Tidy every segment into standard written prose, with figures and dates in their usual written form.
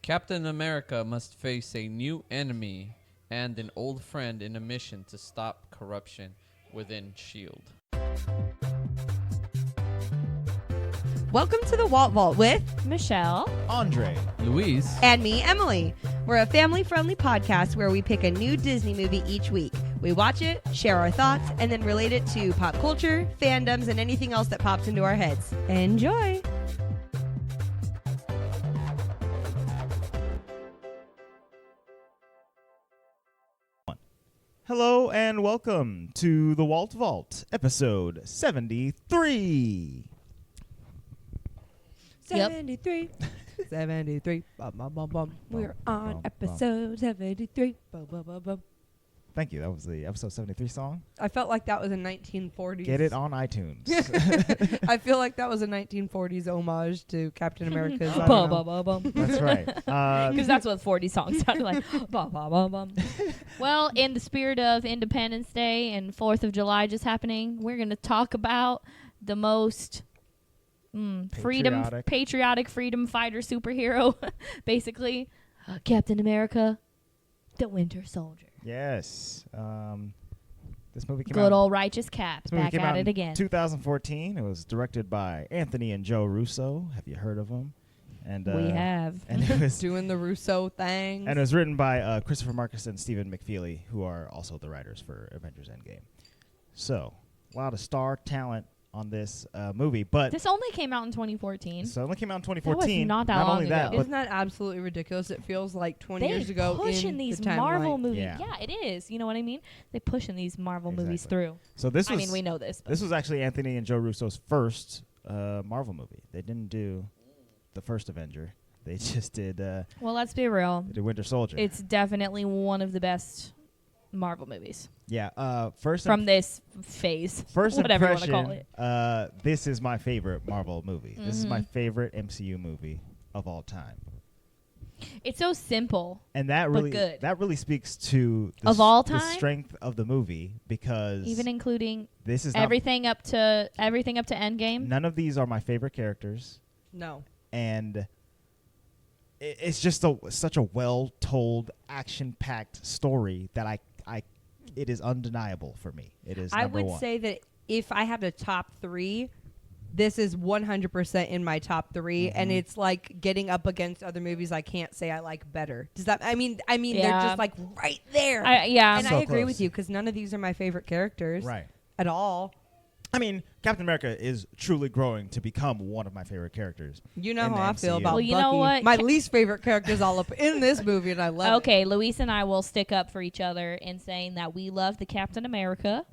Captain America must face a new enemy and an old friend in a mission to stop corruption within S.H.I.E.L.D. Welcome to the Walt Vault with Michelle, Andre, Luis. and me, Emily. We're a family-friendly podcast where we pick a new Disney movie each week. We watch it, share our thoughts, and then relate it to pop culture, fandoms, and anything else that pops into our heads. Enjoy! hello and welcome to the Walt Vault, episode 73. 73. 73. Bum, bum, bum, bum. We're on episode 73. Bum, bum, bum, bum. Thank you. That was the episode 73 song. I felt like that was a 1940s. Get it on iTunes. I feel like that was a 1940s homage to Captain America's. I don't know. That's right. because that's what 40 songs sound like. Bum, bum, bum, bum. Well, in the spirit of Independence Day and 4th of July just happening, we're going to talk about the most patriotic freedom fighter superhero, basically, Captain America, the Winter Soldier. Yes. This movie came out. Good old righteous Cap, This movie back came at out it in again. 2014. It was directed by Anthony and Joe Russo. Have you heard of them? And We have. And it was Doing the Russo thing. And it was written by Christopher Marcus and Stephen McFeely, who are also the writers for Avengers Endgame. So, a lot of star talent on this movie, but This only came out in 2014. so it only came out in That was 2014. not that not long only that, ago. Isn't that absolutely ridiculous? It feels like 20 They years ago pushing in these the timeline. Marvel movies. Yeah. Yeah, it is. You know what I mean? They pushing these Marvel movies Exactly. through. so this I was mean, we know this. But this was actually Anthony and Joe Russo's first Marvel movie. They didn't do the first Avenger. They just did well, let's be real. they did Winter Soldier. It's definitely one of the best Marvel movies yeah. First from this phase. First whatever you want to impression, call it. this is my favorite Marvel movie. This is my Mhm. favorite MCU movie of all time. It's so simple. And that But really good. that really speaks to the Of all the time? strength of the movie, because Even including this is not, everything up to Endgame. none of these are my favorite characters, No. and it's just such a well told, action packed story that I it is undeniable for me. It is I number would one. say that if I had a top three, this is 100% in my top 3, and it's like getting up against other movies I can't say I like better. Does that? I mean, they're Yeah. just like right there. Yeah. And So I agree close. with you because none of these are my favorite characters Right. at all. I mean, Captain America is truly growing to become one of my favorite characters. You know in how the I feel MCU. about Well, you Bucky. know what? My least favorite character is all up in this movie, and I love it. Okay, Luis and I will stick up for each other in saying that we love the Captain America.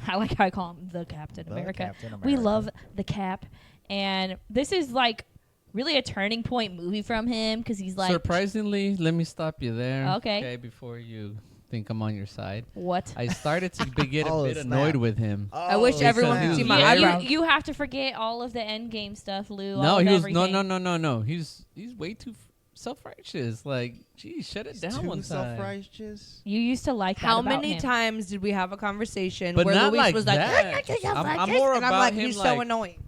I like how I call him the Captain The America. Captain We America. love the Cap, and this is like really a turning point movie from him because he's like, Surprisingly, let me stop you there. Okay. Before you think I'm on your side. what? I started to get Oh, a bit snap. annoyed with him. I wish Oh, everyone could could see see my my you, eyebrows. you have to forget all of the Endgame stuff, Lou. No, all of he was everything. no. He's way too self-righteous. Like, geez, shut it down too one time. self-righteous. You used to like that How about many him. times did we have a conversation But where not Luis like was like, that. "You're I'm self-righteous," more and I'm about like, him he's so like- annoying.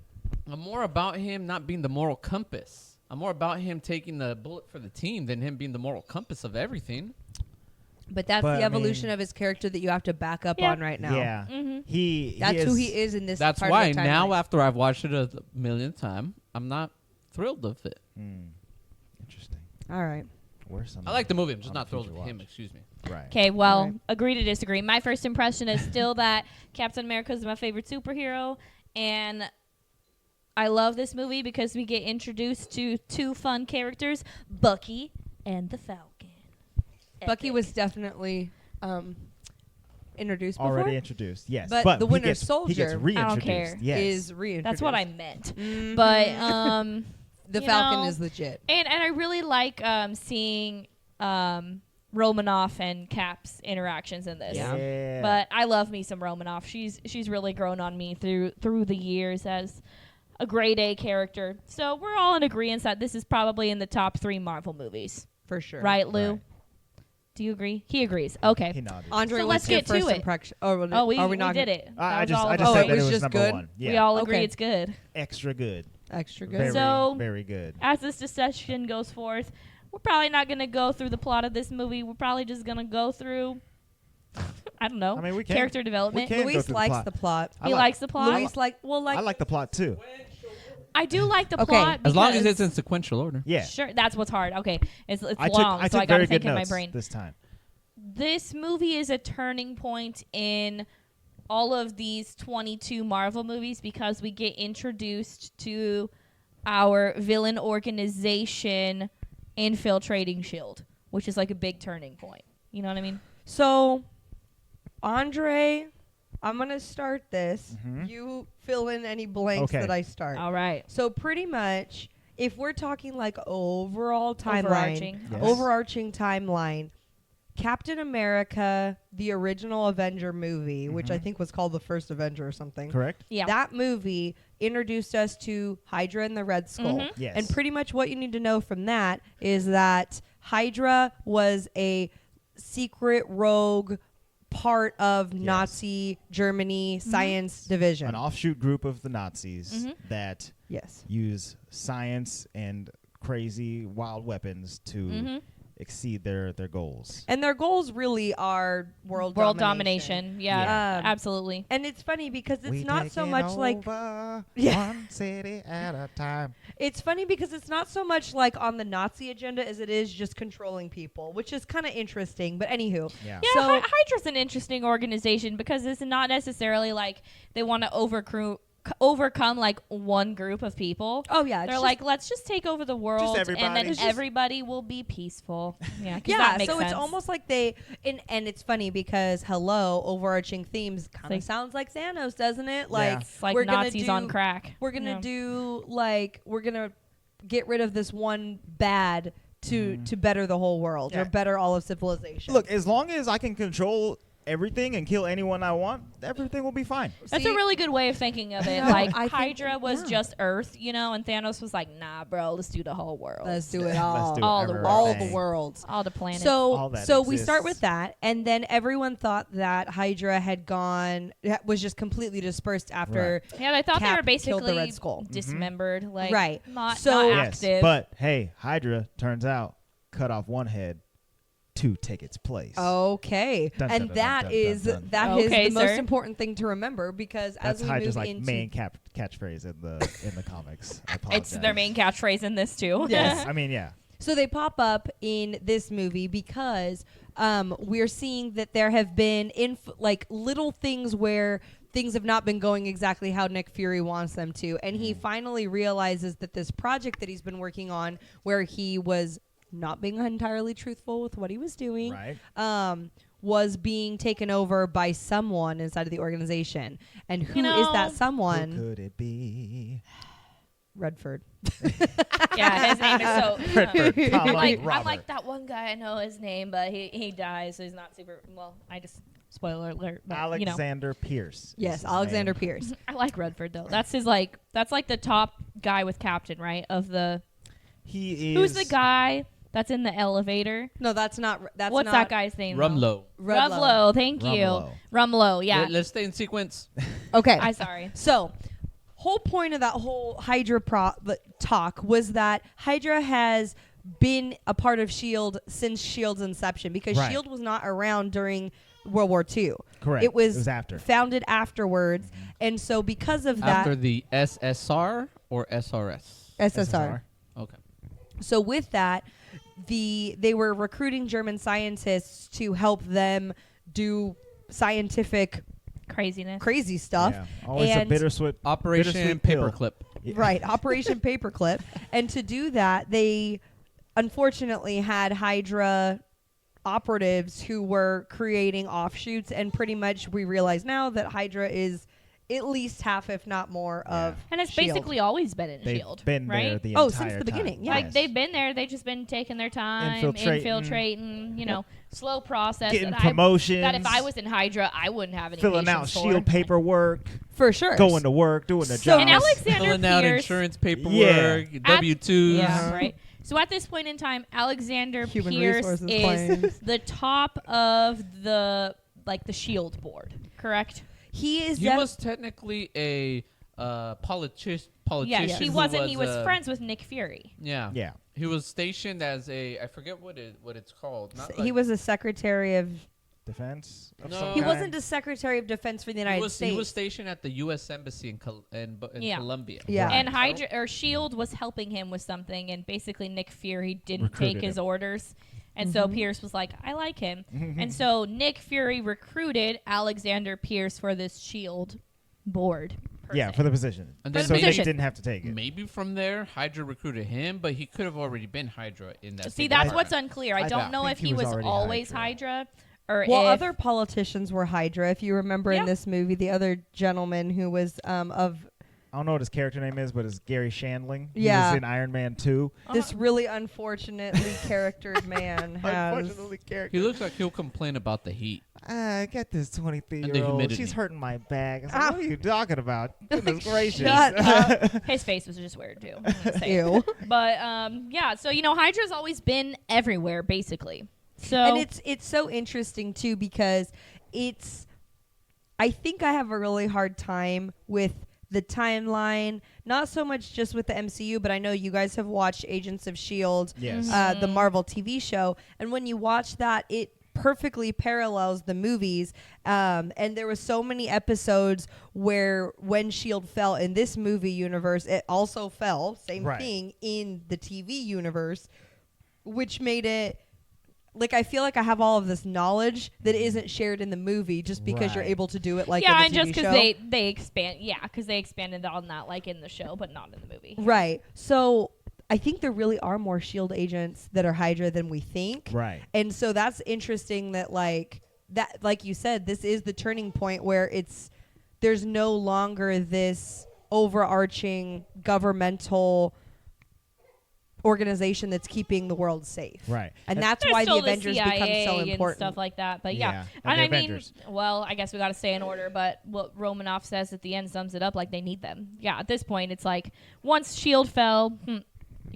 I'm more about him not being the moral compass. I'm more about him taking the bullet for the team than him being the moral compass of everything. But that's But, the I evolution mean- of his character that you have to back up Yeah. on right now. Yeah. Mhm. That's who he is in this. That's part why of the now, timeline. after I've watched it a million times, I'm not thrilled with it. Interesting. All right. Where's some? I like the movie. I'm just on not a thrilled future with him. watch. Excuse me. Right. Okay, well, Alright. agree to disagree. My first impression is still that Captain America is my favorite superhero, and I love this movie because we get introduced to two fun characters, Bucky and the Falcon. Bucky Epic. was definitely introduced before. Already introduced. Yes. But the he Winter gets, He Soldier, gets I don't reintroduced. care. Yes. is reintroduced. That's what I meant. Mhm. But the you Falcon know, is legit. and I really like seeing Romanoff and Cap's interactions in this. Yeah. But I love me some Romanoff. She's really grown on me through the years as a grade A character. So we're all in agreement that this is probably in the top 3 Marvel movies. For sure. Right, Lou? Right. Do you agree? He agrees. Okay. He nodded. Andre, So what's let's your get to first it. impression? Oh, we not did it. I That just was all I of just us. said it that was it was just number good? one. Yeah. We all agree Okay. it's good. Extra good. Extra good. Very, So- very good. As this discussion goes forth, we're probably not going to go through the plot of this movie. We're probably just going to go through, I don't know, I mean, we can. character development. We can. go Luis through the likes plot. the plot. He likes the plot. Luis I like the plot too. I do like the Okay. plot. As long as because- it's in sequential order. Yeah. Sure, that's what's hard. Okay, it's I long, took so I got very to think good in my notes brain. this time. This movie is a turning point in all of these 22 Marvel movies because we get introduced to our villain organization infiltrating S.H.I.E.L.D., which is like a big turning point. You know what I mean? So, Andre, I'm going to start this. Mhm. You fill in any blanks Okay. that I start. All right. So, pretty much, if we're talking like overall timeline, Overarching. Yes. overarching timeline, Captain America, the original Avenger movie, which I Mhm. think was called the first Avenger or something. Correct? Yeah. That movie introduced us to Hydra and the Red Skull. Mhm. Yes. And pretty much what you need to know from that is that Hydra was a secret rogue part of Nazi Germany science division. an offshoot group of the Nazis Mhm. that Yes. use science and crazy wild weapons to Mhm. exceed their goals. And their goals really are world domination. Yeah, Yeah. absolutely. And it's funny because it's We not so taking much like over Yeah. one city at a time. it's funny because it's not so much like on the Nazi agenda as it is just controlling people, which is kind of interesting. But anywho, Yeah. Yeah, So- Hydra's an interesting organization because it's not necessarily like they want to overcome like one group of people. oh yeah, They're like, let's just take over the world, and everybody. then It's just- everybody will be peaceful. Yeah, 'cause yeah. that makes So sense. it's almost like they and it's funny because overarching themes kind of like- sounds like Thanos, doesn't it? Like It's like we're gonna Nazis do- on crack. We're gonna Yeah. do like we're gonna get rid of this one bad to better the whole world Yeah. or better all of civilization. Look, as long as I can control everything and kill anyone I want, everything will be fine. That's See- a really good way of thinking of it. No, Like I think- Hydra was yeah. just Earth, you know, and Thanos was like, "Nah, bro, let's do the whole world, let's do it Let's all, do it, All the everything. all the worlds. all the planets." All that So we start with exists. that, and then everyone thought that Hydra was just completely dispersed after. yeah, they thought Cap they were killed the basically Red Skull. dismembered, like Right. not So- not Yes, active. but hey, Hydra turns out cut off one head to take its place. Okay, Dun, and dun, that dun, is dun, dun. that is Okay, the most sir. important thing to remember because That's as we Hydra's move like into main catchphrase in the comics. I it's apologize. their main catchphrase in this too. Yes. I mean, yeah. So they pop up in this movie because we're seeing that there have been like little things where things have not been going exactly how Nick Fury wants them to, and he finally realizes that this project that he's been working on, where he was not being entirely truthful with what he was doing, Right. was being taken over by someone inside of the organization. And who is know, that Who someone? could it be? Redford. Yeah, his name is so. Redford, comma, I'm Robert. like that one guy. I know his name, but he dies, so he's not super. Well, I just spoiler alert. But, you know, Alexander Pierce. is Yes, his Alexander name. Pierce. I like Redford though. That's his like. That's like the top guy with Captain, right? Of the He is. who's the guy that's in the elevator? No, that's not. That's What's not that guy's name? though? Rumlow. Rumlow. Thank you. Rumlow. Rumlow. Yeah. Let's stay in sequence. Okay. I sorry. So, whole point of that whole Hydra talk was that Hydra has been a part of S.H.I.E.L.D. since S.H.I.E.L.D.'s inception because Right. S.H.I.E.L.D. was not around during World War II. Correct. It was after. founded afterwards, and so because of that, After the SSR or SRS? SSR. Okay. So with that, they were recruiting German scientists to help them do scientific Craziness. crazy stuff. Yeah. Always a And- bittersweet. Operation bittersweet pill. Paperclip. Yeah. Right, Operation Paperclip. And to do that, they unfortunately had Hydra operatives who were creating offshoots, and pretty much we realize now that Hydra is at least half, if not more, of And it's S.H.I.E.L.D. basically always been in They've S.H.I.E.L.D. been right? there the Oh, entire since the beginning, time. yeah. Like Yes. they've been there, they've just been taking their time, infiltrating, you know, slow process. Getting that promotions. that if I was in Hydra, I wouldn't have any filling out patience for. shield paperwork, for sure. going to work, doing the So- job. And Alexander Filling out Pierce. insurance paperwork, Yeah. W-2s. Yeah, right. So at this point in time, Alexander Human Pierce resources is claims. the top of the S.H.I.E.L.D. board, correct? He is He was technically a politician. he who wasn't. He was uh, friends with Nick Fury. Yeah. Yeah. He was stationed as I forget what it's called. Not He was a secretary of. Defense. Of No. some He kind? wasn't a secretary of defense for the United States. He was stationed at the U.S. Embassy in Yeah. Colombia. Yeah. Right. And Hydra or Shield was helping him with something, and basically Nick Fury didn't Recruited take his him. orders, and so Pierce was like, "I like him," and so Nick Fury recruited Alexander Pierce for this Shield board. Yeah, for the position. And For then the so Nick position. didn't have to take it. Maybe from there, Hydra recruited him, but he could have already been Hydra in that. See, same that's department. what's unclear. I I don't know think if he he was was already always Hydra. Hydra or Well, if other politicians were Hydra. If you remember Yeah. in this movie, the other gentleman who was of I don't know what his character name is, but it's Gary Shandling. Yeah. He was in Iron Man 2. this really unfortunately charactered man has. Unfortunately, character. He looks like he'll complain about the heat. I got this And the 23-year-old. humidity. She's hurting my back. I was like, Ah. what are you talking about? Goodness gracious. Shut up. his face was just weird too. I'm gonna say it. Ew. But yeah, so Hydra's always been everywhere basically. So And it's so interesting too because I think I have a really hard time with the timeline, not so much just with the MCU, but I know you guys have watched Agents of S.H.I.E.L.D., Yes. the Marvel TV show, and when you watch that, it perfectly parallels the movies, and there was so many episodes where when S.H.I.E.L.D. fell in this movie universe, it also fell, same Right. thing, in the TV universe, which made it like I feel like I have all of this knowledge that isn't shared in the movie just because you're Right. able to do it like yeah, in and the TV just show. because they expand, because they expanded on that like in the show, but not in the movie. Right. So I think there really are more S.H.I.E.L.D. agents that are Hydra than we think. Right. And so that's interesting that like you said, this is the turning point where there's no longer this overarching governmental organization that's keeping the world safe. Right. And that's There's why the still Avengers CIA become so and important. stuff like that. But Yeah, yeah, and the I mean, Avengers. well, I guess we got to stay in order. But what Romanoff says at the end sums it up like they need them. Yeah, at this point, it's like once Shield fell, I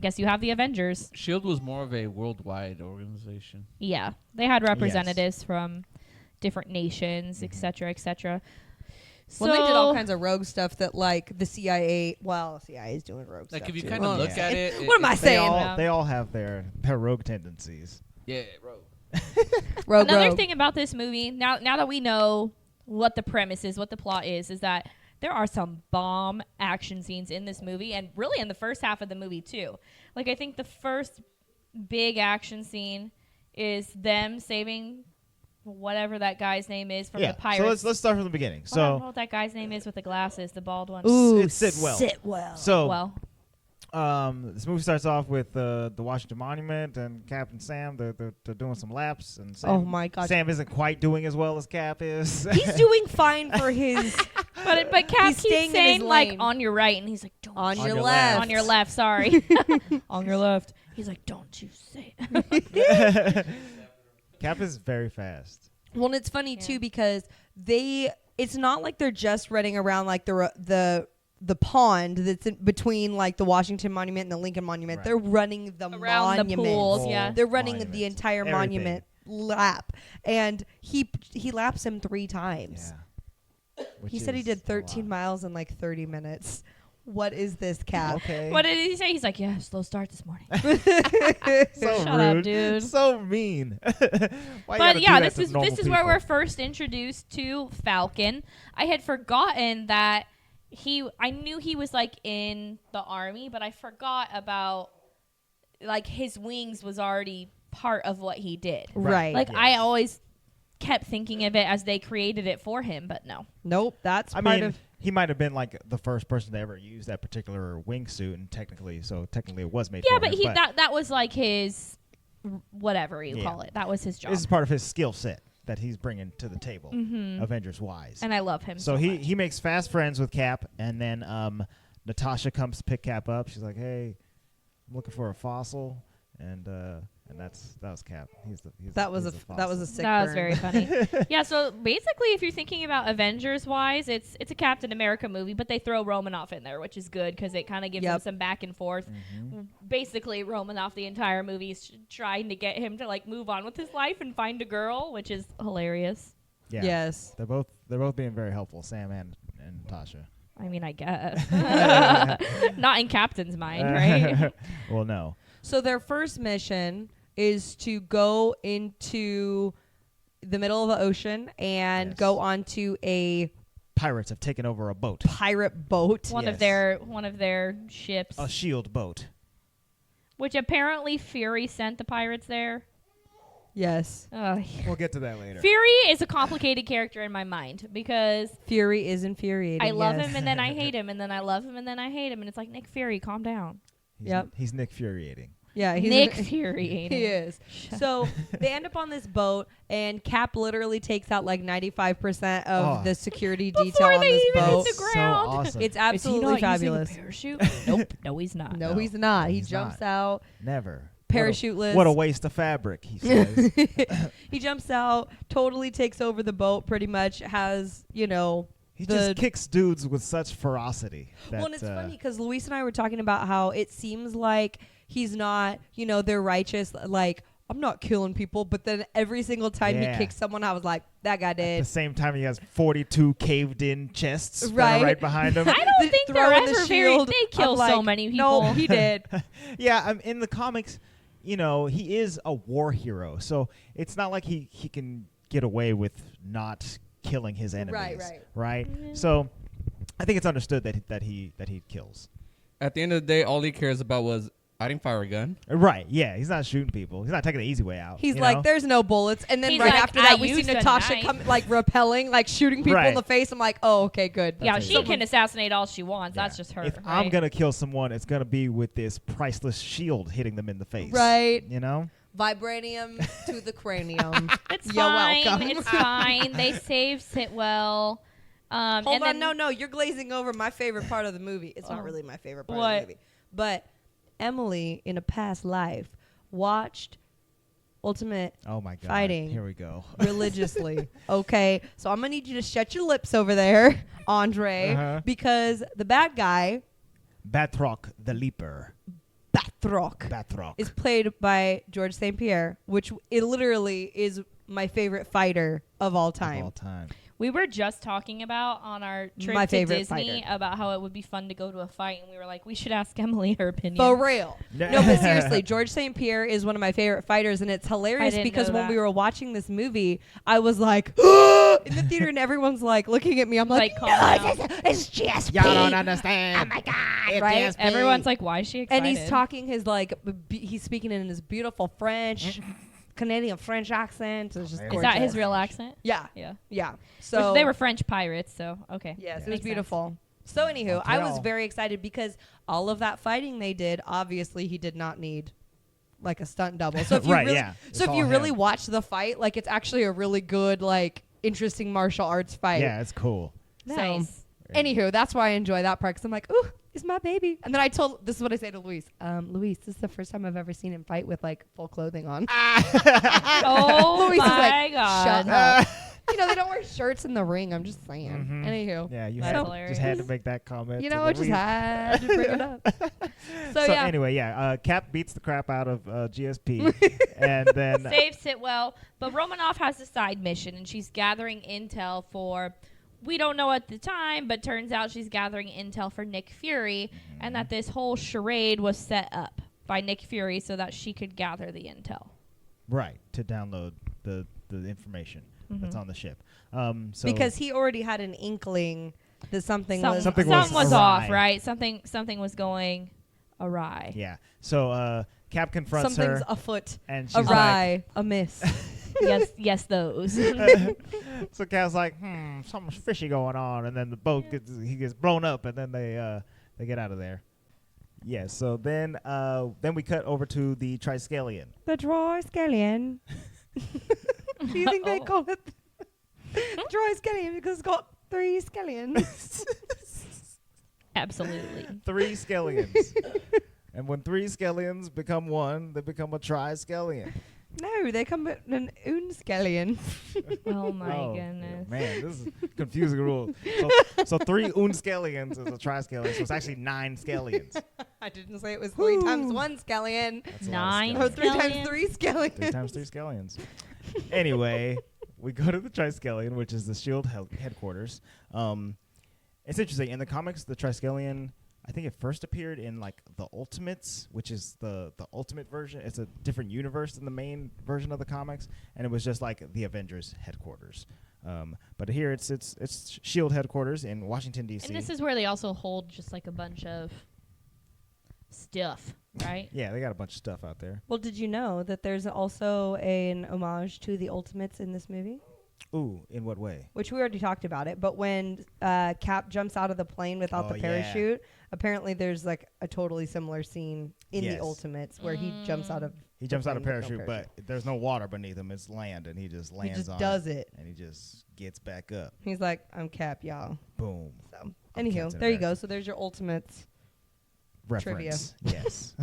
guess you have the Avengers. Shield was more of a worldwide organization. Yeah, they had representatives from different nations, et cetera, et cetera. Well, they did all kinds of rogue stuff that, like, the CIA... Well, the CIA is doing rogue stuff, Like if you too. kind of Well, look yeah. at it, What am I They saying? all, Yeah. they all have their rogue tendencies. Yeah, bro. Rogue, Another rogue. thing about this movie, now that we know what the premise is, what the plot is that there are some bomb action scenes in this movie, and really in the first half of the movie too. Like I think the first big action scene is them saving whatever that guy's name is from Yeah. the pirates. So let's start from the beginning. I don't know So what that guy's name is with the glasses, the bald one. Ooh, It's Sitwell. Sitwell. so Well, this movie starts off with the Washington Monument and Cap and Sam. They're doing some laps, and Sam, Oh, my God. Sam isn't quite doing as well as Cap is. He's doing fine for his... but Cap He's staying keeps in his saying like lane. on your right, and he's like, don't On you- your your left. left. on your left. Sorry, on your left. He's like, don't you say it. Cap is very fast. Well, and it's funny, Yeah. too, because it's not like they're just running around like the pond that's in between like the Washington Monument and the Lincoln Monument. Right. They're running the Around the monument. pools, Whole yeah. They're running monument. the entire Everything. monument lap, and he laps him 3 times. Yeah. Which He said he is did a 13 lot. miles in like 30 minutes. What is this, Cap? Okay. What did he say? He's like, yeah, slow start this morning. So Shut rude. up, dude. So mean. Why you gotta But do yeah, that this to normal is where people? we're first introduced to Falcon. I had forgotten that I knew he was like in the army, but I forgot about like his wings was already part of what he did. Right. Like Yes. I always kept thinking of it as they created it for him, but no. Nope, that's I part mean, of... he might have been like the first person to ever use that particular wingsuit, and technically it was made Yeah, for but him. that was like his whatever you Yeah. call it. That was his job. This is part of his skill set that he's bringing to the table, Mhm. Avengers wise. And I love him So so much. he makes fast friends with Cap, and then Natasha comes to pick Cap up. She's like, "Hey, I'm looking for a fossil," and that was Cap. He's That was he's a fossil. sick That was burn. very funny. Yeah, so basically, if you're thinking about Avengers wise, it's a Captain America movie, but they throw Romanoff in there, which is good because it kind of gives him Yep. some back and forth. Mm-hmm. Basically, Romanoff the entire movie is trying to get him to like move on with his life and find a girl, which is hilarious. Yeah. Yes. They're both being very helpful, Sam and Natasha. I mean, I guess. Not in Captain's mind, right? Well, no. So their first mission is to go into the middle of the ocean and Yes. go onto a Pirates have taken over a boat. pirate boat. One of their ships, A S.H.I.E.L.D. boat. which apparently Fury sent the pirates there. Yes. Ugh. We'll get to that later. Fury is a complicated character in my mind because Fury is infuriating. I love yes. him and then I hate him and then I love him and then I hate him and it's like, Nick Fury, calm down. He's Nick Furiating. Yeah, he's Nick Fury. He is. So they end up on this boat, and Cap literally takes out like 95% of Oh. the security detail Before on they this even hit boat. the So ground. awesome. It's Is he absolutely not fabulous. using a parachute? Nope. No, he's not. No, No, he's not. He he's jumps not. out, Never. parachuteless. What a waste of fabric, he says. He jumps out, totally takes over the boat, pretty much has, He the- just kicks dudes with such ferocity. That, well, and it's funny because Luis and I were talking about how it seems like he's not, they're righteous, like, I'm not killing people, but then every single time Yeah. he kicks someone, I was like, that guy At the did. same time, he has 42 caved-in chests that Right. are right behind him. I don't think the Throwing rest the are very. shield. They kill I'm like, so many people. No, he did. Yeah, in the comics, he is a war hero, so it's not like he can get away with not killing his enemies. right. So I think it's understood that he kills. At the end of the day, all he cares about was, I didn't fire a gun. Right, yeah, he's not shooting people. He's not taking the easy way out. He's you like, know? there's no bullets. And then He's right like, after that, I we see used a Natasha knife. come, like, repelling, like, shooting people in Right. the face. I'm like, oh, okay, good. Yeah, That's she it. can assassinate all she wants. Yeah. That's just her. If right? I'm going to kill someone, it's going to be with this priceless shield hitting them in the face. Right. You know? Vibranium to the cranium. It's You're fine. welcome. It's fine. They save Sitwell. Hold and on, then no, you're glazing over my favorite part of the movie. It's not Oh. really my favorite part What? of the movie. But Emily, in a past life, watched Ultimate Oh, my God. Fighting. Here we go. religiously. Okay, so I'm gonna need you to shut your lips over there, Andre, Uh-huh. because the bad guy, Batroc the Leaper. Batroc, Batroc. is played by George St. Pierre, which it literally is my favorite fighter of all time. Of all time. we were just talking about on our trip My to favorite Disney fighter. about how it would be fun to go to a fight, and we were like, we should ask Emily her opinion. For real. No, but seriously, George St. Pierre is one of my favorite fighters, and it's hilarious didn't because know when that. we were watching this movie, I was like, in the theater, and everyone's like looking at me. I'm like, calm no, down. it's just Y'all don't understand. Oh my God, It's right? just Everyone's like, why is she excited? And he's talking his he's speaking in his beautiful French, Canadian French accent. It's just Is Is that his gorgeous. real accent? Yeah, Yeah. yeah. Which So they were French pirates, so okay. yes, it was Makes beautiful. So anywho, I was Montreal. very excited because all of that fighting they did, obviously he did not need like a stunt double. So if you Right, really, yeah. so It's if you all really him. watch the fight, like it's actually a really good, like interesting martial arts fight. Yeah, it's cool. Nice. Anywho, that's why I enjoy that part because I'm like, ooh, it's my baby. And then this is what I say to Luis. Luis, this is the first time I've ever seen him fight with like full clothing on. Oh Luis is my like, god. shut up. They don't wear shirts in the ring. I'm just saying. Mhm. Anywho. Yeah, you That's had, hilarious. just had to make that comment. You to know, I the just lead. had to bring it up. So, So yeah. anyway, Cap beats the crap out of GSP, and then Saves Sitwell, but Romanoff has a side mission, and she's gathering intel for. We don't know at the time, but turns out she's gathering intel for Nick Fury, and that this whole charade was set up by Nick Fury so that she could gather the intel. right to download the information that's Mhm. on the ship. So Because he already had an inkling that something was Something Something was awry. off, right? Something was going awry. yeah, so Cap confronts something's her, afoot, and she's awry, amiss. yes, those. like, so Cap's like, something's fishy going on, and then the boat gets blown up, and then they get out of there. Yeah, so then we cut over to the Triskelion. The Triskelion. Do you think they Oh. call it Triskelion because it's got 3 scallions? Absolutely. 3 Skellions. And when 3 Skellions become one, they become a Triskelion. No, they come with an unscallion. Oh my Oh, goodness. Man, this is confusing rule. So 3 Unskellions is a Triskelion, so it's actually 9 Skellions. I didn't say it was 3 times 1 scallion. That's a lot of 9 Skellions. Or 3 times Scallions? 3 scallions. 3 times 3 Skellions. Anyway, we go to the Triskelion, which is the S.H.I.E.L.D. headquarters. It's interesting. In the comics, the Triskelion, I think it first appeared in like the Ultimates, which is the Ultimate version. It's a different universe than the main version of the comics, and it was just like the Avengers headquarters. But here it's S.H.I.E.L.D. headquarters in Washington D.C. And this is where they also hold just like a bunch of stuff, right? Yeah, they got a bunch of stuff out there. Well, did you know that there's also an homage to the Ultimates in this movie? Ooh, in what way? Which we already talked about it, but when Cap jumps out of the plane without the parachute, apparently there's like a totally similar scene in the Ultimates where he jumps out of parachute, but there's no water beneath him. It's land, and he just lands he just on does it. and he just gets back up. He's like, I'm Cap, y'all. Boom. So, anywho, Captain there you America. go. So there's your Ultimates. Reference. Yes.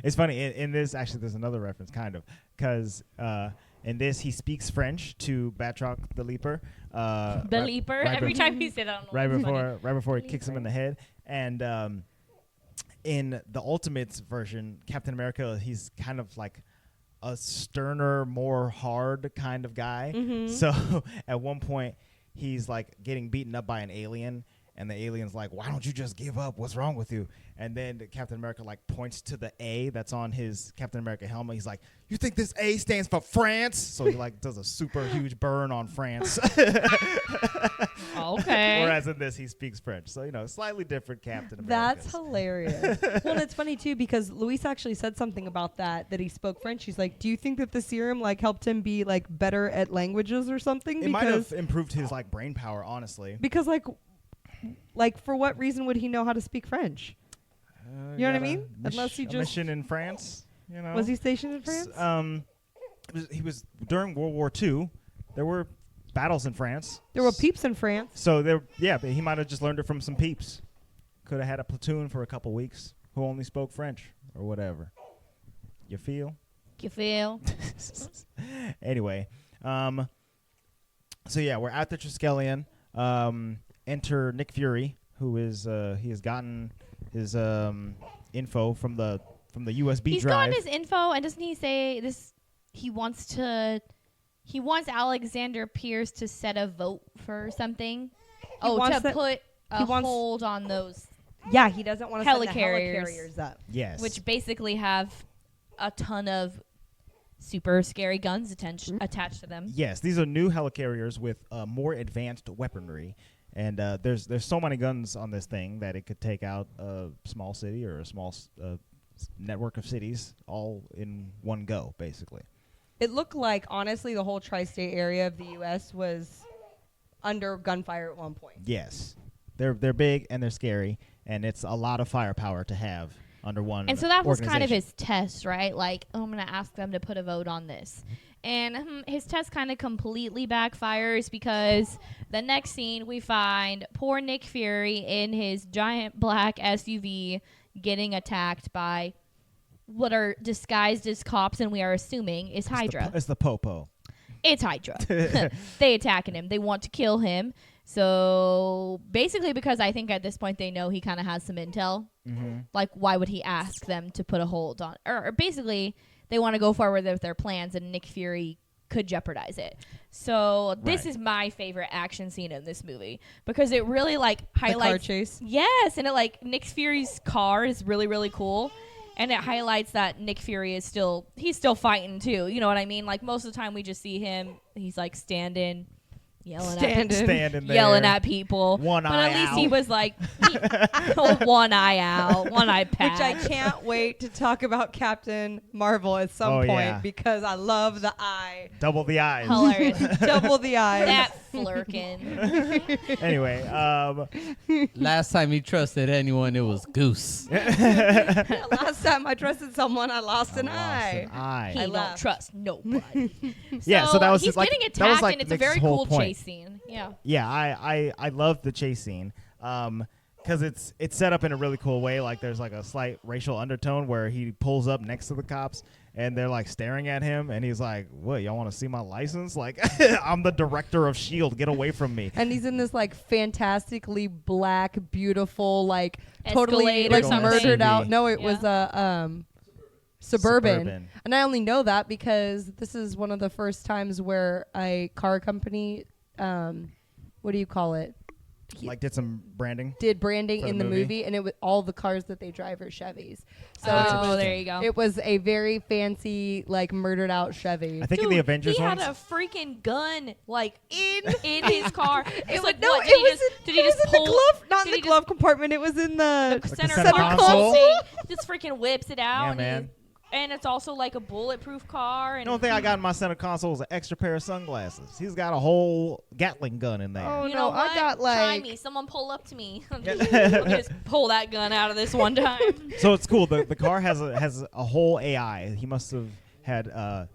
It's funny. In this, actually, there's another reference, kind of, because in this, he speaks French to Batroc the Leaper. The Leaper. Every time you say that, I don't know. Right before he kicks him in the head. And in the Ultimates version, Captain America, he's kind of like a sterner, more hard kind of guy. Mm-hmm. So at one point, he's like getting beaten up by an alien. And the alien's like, why don't you just give up? What's wrong with you? And then Captain America like points to the A that's on his Captain America helmet. He's like, you think this A stands for France? So he like does a super huge burn on France. Okay. Whereas in this, he speaks French. So, slightly different Captain America. That's hilarious. Well, and it's funny, too, because Luis actually said something about that he spoke French. He's like, do you think that the serum, like, helped him be, like, better at languages or something? It might have improved his, like, brain power, honestly. Because, like, for what reason would he know how to speak French? You know what I mean? Unless he just... mission in France, Was he stationed in France? He was during World War II. There were battles in France. There were peeps in France. So but he might have just learned it from some peeps. Could have had a platoon for a couple weeks who only spoke French or whatever. You feel? Anyway, so yeah, we're at the Triskelion. Enter Nick Fury, who is he has gotten his info from the USB He's drive. gotten his info, and doesn't he say this? He wants Alexander Pierce to set a vote for something. To put a hold on those. Yeah, he doesn't want to send the helicarriers helicarriers up. Yes. Which basically have a ton of super scary guns attached to them. Yes, these are new helicarriers with more advanced weaponry. And there's so many guns on this thing that it could take out a small city or a small network of cities all in one go, basically. It looked like, honestly, the whole tri-state area of the U.S. was under gunfire at one point. Yes. They're big and they're scary, and it's a lot of firepower to have under one And so that was kind of organization. his test, right? Like, I'm going to ask them to put a vote on this. And his test kind of completely backfires because the next scene we find poor Nick Fury in his giant black SUV getting attacked by what are disguised as cops, and we are assuming is Hydra. It's the Popo. It's Hydra. They attacking him. They want to kill him. So basically, because I think at this point they know he kind of has some intel. Mm-hmm. Like, why would he ask them to put a hold on? Or basically, they want to go forward with their plans, and Nick Fury could jeopardize it. So this is my favorite action scene in this movie because it really highlights the car chase. Yes, and it Nick Fury's car is really, really cool. And it highlights that Nick Fury is still fighting too. You know what I mean? Like most of the time we just see him, he's standing, Standing there. yelling at people. One but eye at least out. he was one eye out, one eye patch. Which I can't wait to talk about Captain Marvel at some point because I love the eye. Double the eyes. Hilarious. Double the eyes. That flirkin. Anyway, Last time he trusted anyone, it was Goose. Last time I trusted someone, I lost an eye. He don't laughed. trust nobody. So that was he's getting attacked, that was and it's a Nick's very whole cool point. chase scene. Yeah. Yeah, I love the chase scene because it's set up in a really cool way. Like there's a slight racial undertone where he pulls up next to the cops and they're staring at him and he's like, "What? Y'all want to see my license? Like I'm the director of S.H.I.E.L.D. Get away from me." And he's in this fantastically black, beautiful, totally Escalade or murdered something. out. No, it was a Suburban. Suburban. And I only know that because this is one of the first times where a car company, what do you call it? Like did some branding. did branding For the in the movie? movie, and it was all the cars that they drive are Chevys. So Oh, there you go. it was a very fancy, like murdered out Chevy. I think in the Avengers he ones. had a freaking gun like in his car. It's like no, what, it was did he just in pull the glove, not in did the he glove compartment. It was in the the the center, center console? console? Just freaking whips it out. Yeah, and man. And it's also like a bulletproof car. And The only thing I got in my center console is an extra pair of sunglasses. He's got a whole Gatling gun in there. Oh, you no, know I what? got, Try like- me. Someone pull up to me. Let me just pull that gun out of this one time. So it's cool. The car has a whole AI. He must have had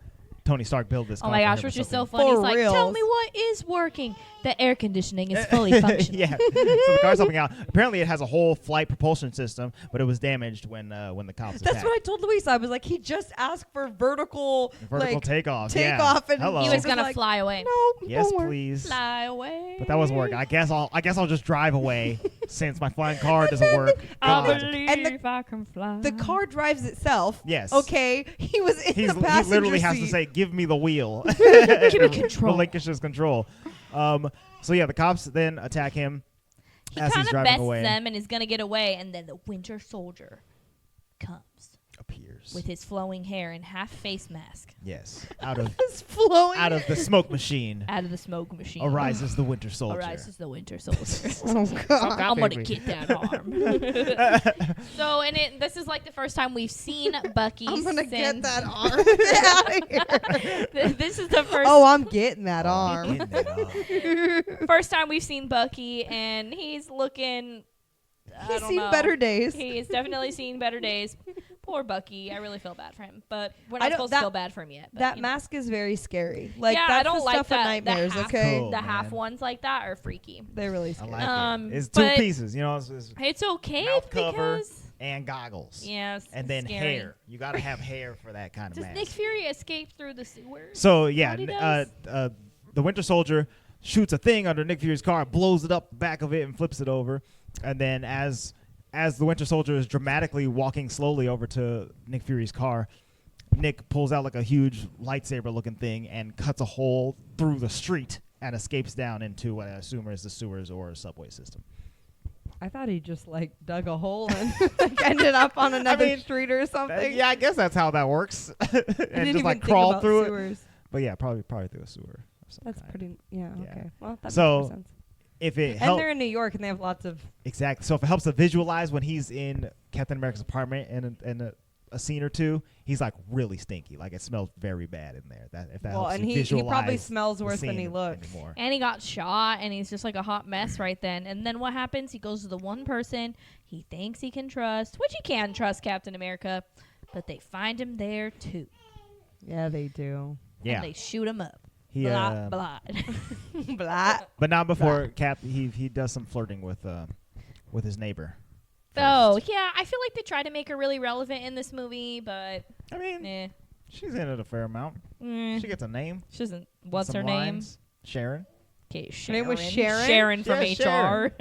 Tony Stark build this car. Oh my for gosh, him or which is so something. funny. For He's like, tell reals. me what is working. The air conditioning is fully functional. Yeah. So the car's helping out. Apparently, it has a whole flight propulsion system, but it was damaged when the cops That's attacked. what I told Luis. I was like, he just asked for vertical like, takeoff. takeoff, Yeah. and Hello. He was gonna like, fly away. No, Yes, don't worry. please. Fly away. But that wasn't working. I guess I'll just drive away since my flying car doesn't work. I God. believe And the- I can fly. The car drives itself. Yes. Okay. He was in He the passenger literally has seat. to say, "Give me the wheel." Give me control. Relinquishes control. So yeah, the cops then attack him He as kind he's of driving bests away. them and is gonna get away, and then the Winter Soldier comes Appears. with his flowing hair and half face mask. Yes. Out of It's flowing. out of the smoke machine Out of the smoke machine arises the Winter Soldier. arises the Winter Soldier. Oh God. I'm gonna baby. get that arm. So, and this is like the first time we've seen Bucky. I'm gonna get since- that arm. Get out of here. This is the first Oh, I'm getting that arm. Getting that arm. first time we've seen Bucky, and he's looking. I He's don't seen know. better days. He's definitely seen better days. Poor Bucky. I really feel bad for him, but we're I not don't- supposed that- to feel bad for him yet. But, That you know. mask is very scary. Like Yeah, that's I don't the like stuff that. of nightmares. the half, Okay, Cool. the half man. ones like that are freaky. they're really I scary. like it. It's two but- pieces, you know, it's It's okay mouth cover because and goggles. yes, And then scary. hair. You got to have hair for that kind of Does mask. Nick Fury escape through the sewers? So yeah, What he does? the Winter Soldier shoots a thing under Nick Fury's car, blows it up the back of it, and flips it over. And then as the Winter Soldier is dramatically walking slowly over to Nick Fury's car, Nick pulls out like a huge lightsaber-looking thing and cuts a hole through the street and escapes down into what I assume is the sewers or subway system. I thought he just like dug a hole and like, ended up on another mean, street or something. Yeah, I guess that's how that works. I and didn't just even like think crawl about through it. sewers. But yeah, probably through a sewer. Of some That's kind. pretty. Yeah. Yeah. Okay. Well, that So, makes more sense. If it And helps. they're in New York, and they have lots of. Exactly. So if it helps to visualize when he's in Captain America's apartment in a scene or two, he's like really stinky. Like it smells very bad in there. That if that Well, helps and you he visualize probably smells the worse than scene he looks. anymore. And he got shot, and he's just like a hot mess right then. And then what happens? He goes to the one person he thinks he can trust, which he can trust, Captain America, but they find him there too. Yeah, they do. Yeah. And they shoot him up. He, Blah, blah. Blah. but not before Cap. He does some flirting with his neighbor. Oh, first. yeah. I feel like they try to make her really relevant in this movie, but I mean, eh. she's in it a fair amount. She gets a name. She doesn't. What's some her name? lines. Sharon. Okay, Her Sharon. name was Sharon? Sharon from Yeah, HR.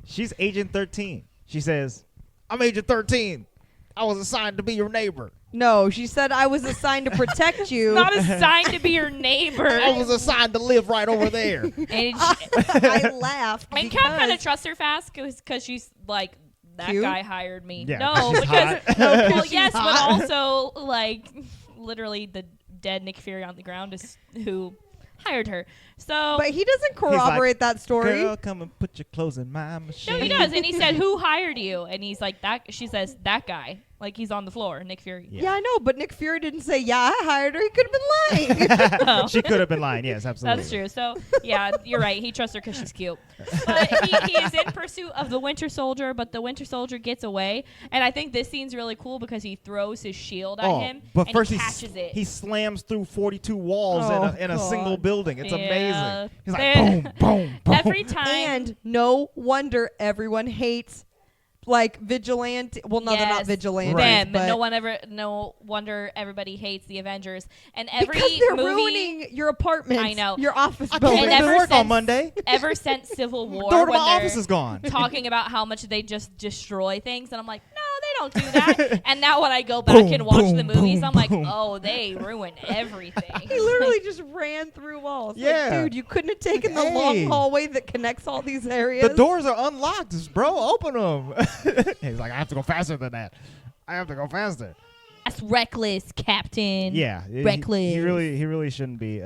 She's Agent 13. She says, "I'm Agent 13. I was assigned to be your neighbor. No, she said I was assigned to protect you. Not assigned to be your neighbor. I was assigned to live right over there." And I laughed. And Cap kind of because- trusts her fast because she's like, that Cute? guy hired me. Yeah, no, she's because hot. well, she's yes, hot. but also like literally the dead Nick Fury on the ground is who hired her. So But he doesn't corroborate that story. Girl, come and put your clothes in my machine. no, he does, and he said, "Who hired you?" And he's like, "That." She says, "That guy." Like he's on the floor, Nick Fury. Yeah, I know, but Nick Fury didn't say, yeah, I hired her. He could have been lying. Oh. She could have been lying. Yes, absolutely. That's true. So, yeah, you're right. He trusts her because she's cute. But he is in pursuit of the Winter Soldier, but the Winter Soldier gets away. And I think this scene's really cool because he throws his shield at him But and first he catches it. he slams through 42 walls Oh, in a single God. building. It's Yeah. amazing. He's like, There- boom, boom, boom. Every time. And no wonder everyone hates, like, vigilante. Well, no, they're not Yes, vigilantes. them. But No wonder everybody hates the Avengers. And every because they're movie, ruining your apartment. I know. Your office I can't building. And get to ever work on since- Monday. ever since Civil War, Third of when my they're office is gone. talking about how much they just destroy things, and I'm like, no, they don't do that. And now when I go back Boom, and watch boom, the movies, boom, I'm like, boom. oh, they ruined everything. He literally just ran through walls. Yeah. Like, dude, you couldn't have taken the Hey. long hallway that connects all these areas. The doors are unlocked, bro. Open them. He's like, I have to go faster than that. I have to go faster. That's reckless, Captain. Yeah, Reckless. He really shouldn't be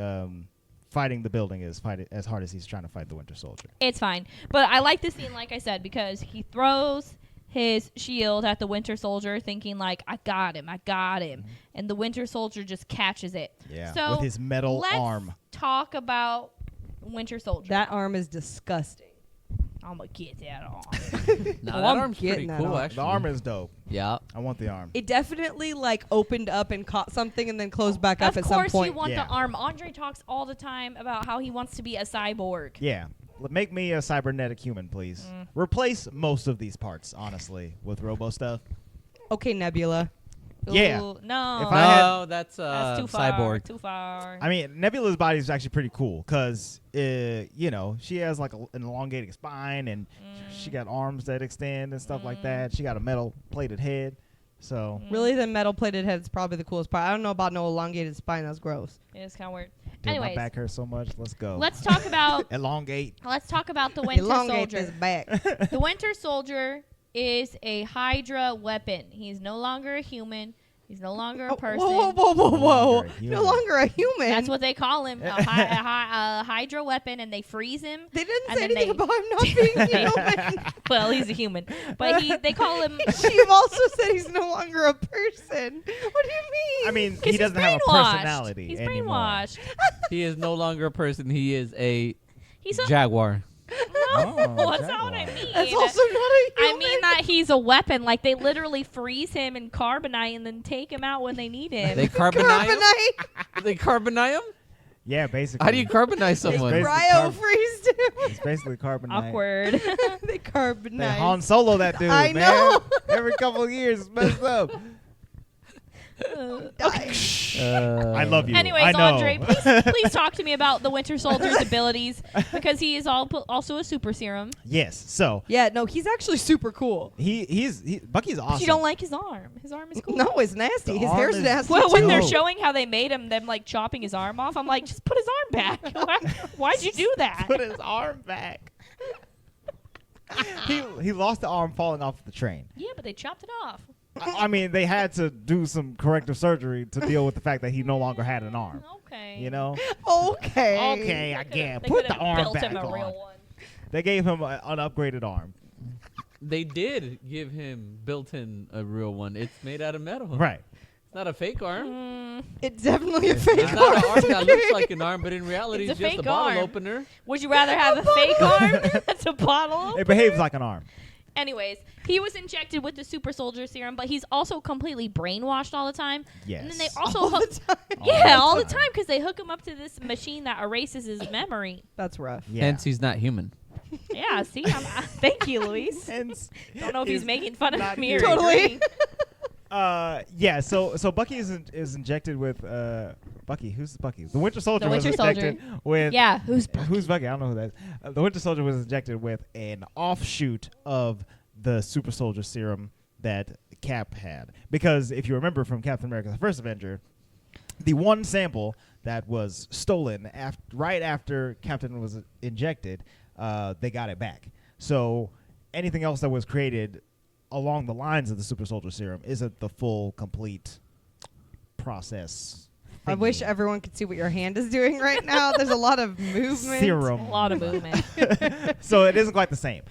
fighting the building as hard as he's trying to fight the Winter Soldier. It's fine. But I like this scene, like I said, because he throws his shield at the Winter Soldier thinking like, I got him. And the Winter Soldier just catches it. Yeah, So with his metal let's arm. talk about Winter Soldier. That arm is disgusting. I'm going to get that on. No, Oh, that I'm arm's pretty getting that cool, arm. actually. The arm is dope. Yeah. I want the arm. It definitely like opened up and caught something and then closed back up at some Of course you point. want Yeah. the arm. Andre talks all the time about how he wants to be a cyborg. Yeah. Make me a cybernetic human, please. Replace most of these parts, honestly, with robo stuff. Okay, Nebula. Yeah. Ooh, no. If I had- No, that's That's too far. Cyborg. Too far. I mean, Nebula's body is actually pretty cool because, you know, she has like an elongated spine and she got arms that extend and stuff like that. She got a metal plated head. So, Really, the metal plated head is probably the coolest part. I don't know about no elongated spine. That's gross. It's kind of weird. dude, my Anyways, back hurts so much. Let's go. let's talk about Elongate. the Winter Elongate this Soldier. back. The Winter Soldier is a Hydra weapon. He's no longer a human. He's no longer a person. Whoa, whoa, whoa, whoa, whoa. longer a No human. longer a human. That's what they call him, a Hydra weapon, and they freeze him. They didn't and say then anything they- about him not being human. Well, he's a human, but they call him. You've also said he's no longer a person. What do you mean? I mean, 'cause he he's doesn't have a brainwashed. personality He's anymore. brainwashed. He is no longer a person. He is a He's a jaguar. no. Oh, That's not what I Jaguar. mean. that's also not a I human. mean that he's a weapon. Like they literally freeze him in carbonite and then take him out when they need him. They carbonize him? Carbonite. They carbonize him? Yeah, basically. How do you carbonize They someone? basically Cryo freezed him. It's basically carbonite. Awkward. They carbonite. They Han Solo that dude, I man. know. Every couple of years, it's messed up. I love you. Anyways, I know. Andre, please talk to me about the Winter Soldier's abilities because he is also a super serum. Yes. So Yeah, no, he's actually super cool. Bucky's awesome. But you don't like his arm. His arm is cool. No, it's nasty. The His arm hair's is nasty. Well, when too. they're No. showing how they made him, them like chopping his arm off, I'm like, just put his arm back. Why'd you do that? Put his arm back. he lost the arm falling off the train. Yeah, but they chopped it off. I mean, they had to do some corrective surgery to deal with the fact that he no longer had an arm. Okay. You know? Okay. Okay, I get. They Put could've the arm built back him a real on. one. They gave him an upgraded arm. They did give him built-in a real one. It's made out of metal. Right. It's not a fake arm. It's definitely a fake It's not an arm. arm that looks like an arm, but in reality, It's it's, a just a fake bottle arm. opener. Would you rather have a fake arm that's a bottle? It behaves like an arm. Anyways, he was injected with the super soldier serum, but he's also completely brainwashed all the time. Yes. And then they also All hook, the time. yeah, All all the the time because they hook him up to this machine that erases his memory. That's rough. Yeah. Hence, he's not human. Yeah, see, thank you, Luis. Hence, Don't know if he's making fun of not me or human. Totally. agreeing. Yeah. So Bucky is injected with Bucky. Who's Bucky? The Winter Soldier The was Winter injected with. Yeah, who's Bucky? Who's Bucky? I don't know who that is. The Winter Soldier was injected with an offshoot of the Super Soldier serum that Cap had. Because if you remember from Captain America: The First Avenger, the one sample that was stolen right after Captain was injected, they got it back. So anything else that was created along the lines of the Super Soldier serum isn't the full, complete process. I wish thingy. everyone could see what your hand is doing right now. There's a lot of movement. Serum. A lot of movement. So it isn't quite the same.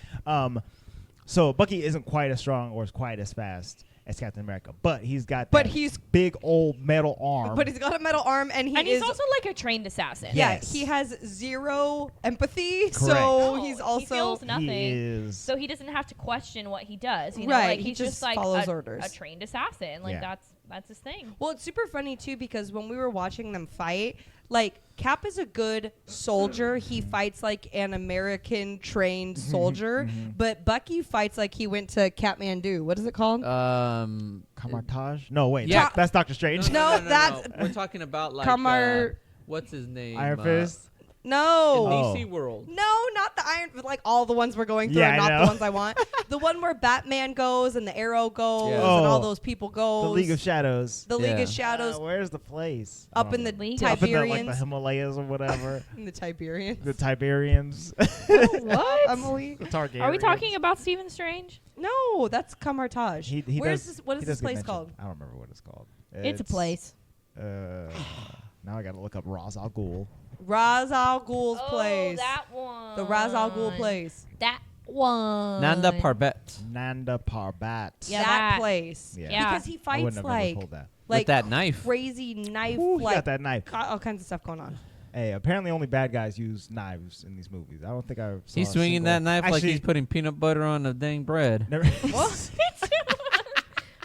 So Bucky isn't quite as strong or as quite as fast as Captain America, but he's got But that he's big old metal arm. But he's got a metal arm, and and he's is also like a trained assassin. yeah. Yes. He has zero empathy, Correct. so No, he's he also feels nothing. He is. So he doesn't have to question what he does. You know, Right, like he he's just like follows a, orders. a trained assassin. Like Yeah. that's his thing. Well, it's super funny too because when we were watching them fight, like Cap is a good soldier. He fights like an American trained soldier, but Bucky fights like he went to Kathmandu. What is it called? Camartage? No, wait. Yeah. That's Doctor Strange. No, that's- We're talking about like Kamar- what's his name? Iron Fist. No. In Oh. DC world. No, not the Iron. Like all the ones we're going through, Yeah, are I not know. the ones I want. The one where Batman goes and the Arrow goes Yeah. and Oh. all those people goes. The League of Shadows. The League Yeah. of Shadows Where's the place? I up don't in the know. League. Up in the, like Tiberians. the Himalayas or whatever. In the Tiberians. The Tiberians. What? Emily. The Targaryens. Are we talking about Stephen Strange? No, that's Kamartaj. He Where's does- this? What he is does this get place mentioned. called? I don't remember what it's called. It's a place. Now I gotta look up Ra's al Ghul. Ra's al Ghul's place. that one. The Ra's al Ghul place. That one. Nanda Parbat. Nanda Parbat. Yeah, that that. place. Yeah. Yeah. Because he I wouldn't fights have like never pulled that. With that knife. crazy knife, Ooh, he like got that knife. all kinds of stuff going on. Hey, apparently only bad guys use knives in these movies. I don't think I saw He's a swinging single- that knife like Actually, he's putting peanut butter on the dang bread. never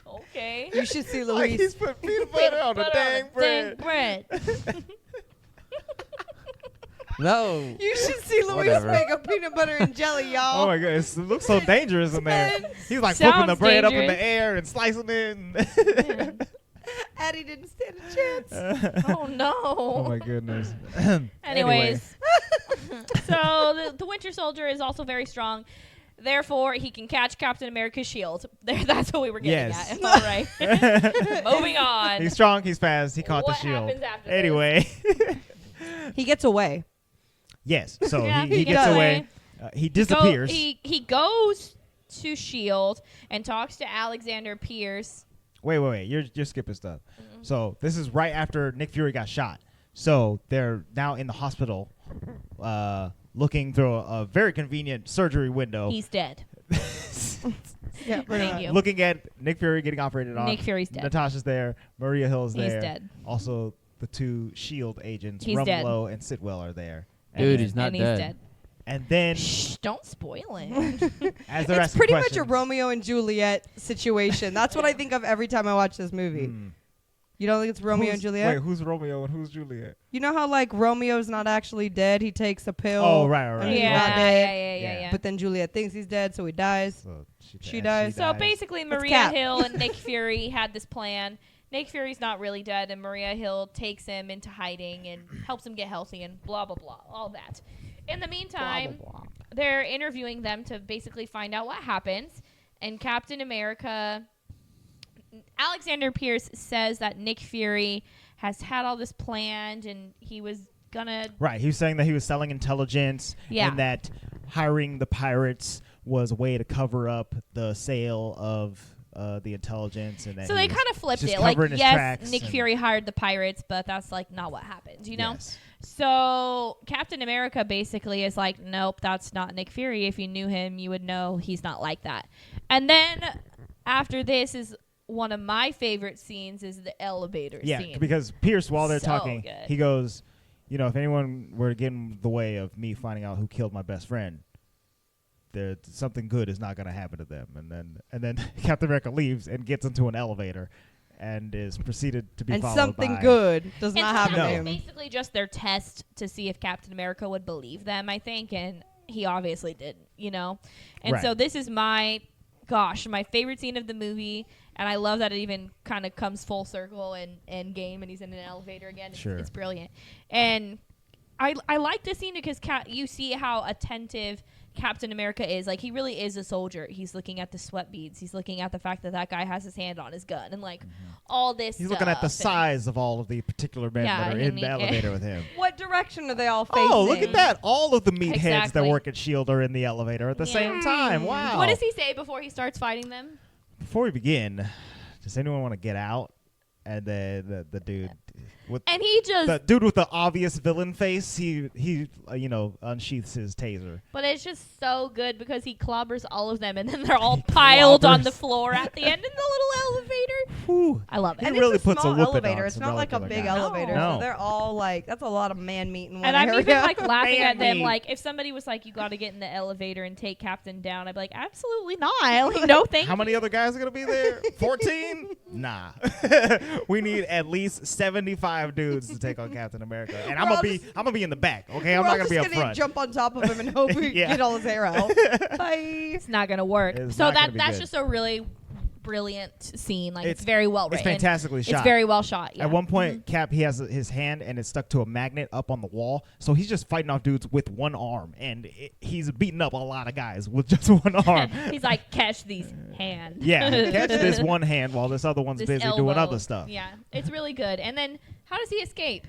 Okay. You should see like Luis. he's put peanut butter on the dang bread. bread. No. You should see Luis Whatever. make a peanut butter and jelly, y'all. Oh my goodness, it looks so dangerous in there. He's like flipping the Sounds bread up in dangerous. the air and slicing it. Addie didn't stand a chance. Oh no. Oh my goodness. Anyways, so the Winter Soldier is also very strong. Therefore, he can catch Captain America's shield. There, that's what we were getting Yes. at. All right. Moving on. He's strong, he's fast, he caught What the shield. happens after Anyway, He gets away. yes. So Yeah, he he gets does. away. He disappears. He goes to S.H.I.E.L.D. and talks to Alexander Pierce. Wait. You're skipping stuff. So this is right after Nick Fury got shot. So they're now in the hospital, looking through a very convenient surgery window. He's dead. Yeah, Thank you. Looking at Nick Fury getting operated on. Nick Fury's dead. Natasha's there. Maria Hill's He's there. dead. Also, the two S.H.I.E.L.D. agents, He's dead. Rumlow and Sitwell, are there. Dude, and he's not and he's dead. dead. And then, Shh, don't spoil it. as they're It's asking pretty much questions, a Romeo and Juliet situation. That's what I think of every time I watch this movie. Hmm. You don't think it's Romeo and Juliet? Wait, who's Romeo and who's Juliet? You know how like Romeo's not actually dead? He takes a pill. Oh, right. and he's yeah, not dead. yeah. Yeah. But then Juliet thinks he's dead, so he dies. So She dies. So basically, That's Maria Cap. Hill and Nick Fury had this plan. Nick Fury's not really dead, and Maria Hill takes him into hiding and helps him get healthy and blah, blah, blah, all that. In the meantime, they're interviewing them to basically find out what happens. And Captain America, Alexander Pierce says that Nick Fury has had all this planned and he was gonna... Right, he was saying that he was selling intelligence Yeah. and that hiring the pirates was a way to cover up the sale of the intelligence. And that So he they was kind of flipped just it. Like, covering his yes, tracks Nick and- Fury hired the pirates, but that's, like, not what happened, you know? Yes. So Captain America basically is like, nope, that's not Nick Fury. If you knew him, you would know he's not like that. And then after this is one of my favorite scenes is the elevator Yeah, scene. because Pierce, while they're So talking, good. he goes, you know, if anyone were to get in the way of me finding out who killed my best friend, there something good is not going to happen to them. And then Captain America leaves and gets into an elevator and is proceeded to be And followed something by good does and not so happen that to was him. basically just their test to see if Captain America would believe them, I think, and he obviously didn't, you know? And Right. so this is my favorite scene of the movie, and I love that it even kind of comes full circle and Endgame, and he's in an elevator again. Sure. It's brilliant. And I like this scene because you see how attentive Captain America is. Like, he really is a soldier. He's looking at the sweat beads. He's looking at the fact that that guy has his hand on his gun and, like, all this He's looking at the stuff. And- size of all of the particular men Yeah, that are and in the elevator with him. What direction are they all facing? Oh, look at that. All of the meatheads that Exactly. work at S.H.I.E.L.D. are in the elevator at the Yeah. same time. Wow. What does he say before he starts fighting them? Before we begin, does anyone want to get out? And then the dude with And he just, the dude with the obvious villain face, he unsheaths his taser. but it's just so good because he clobbers all of them, and then they're all piled on the clobbers. floor at the end in the little elevator. Whew. I love it. He And really it's a puts a small whooping elevator. on It's some not like a regular big guy. elevator. No. So they're all like, that's a lot of man meat in one And I'm area. even like laughing at them. Mandy. Like, if somebody was like, "You got to get in the elevator and take Captain down," I'd be like, "Absolutely not! Like, no, thank How you." many other guys are gonna be there? 14? Nah. We need at least 75 dudes to take on Captain America, and I'm We're gonna be in the back. Okay, We're I'm all not gonna just be up gonna front. jump on top of him and hope we Yeah. get all his hair out. Bye. It's not gonna work. It's So not gonna be that's good. just a really brilliant scene. Like it's It's- very well It's written. fantastically shot. It's very well shot. Yeah. At one point, Cap, he has his hand and it's stuck to a magnet up on the wall. So he's just fighting off dudes with one arm. And he's beating up a lot of guys with just one arm. He's like, catch these hands. Yeah, catch this one hand while this other one's This busy elbow. doing other stuff. Yeah, it's really good. And then how does he escape?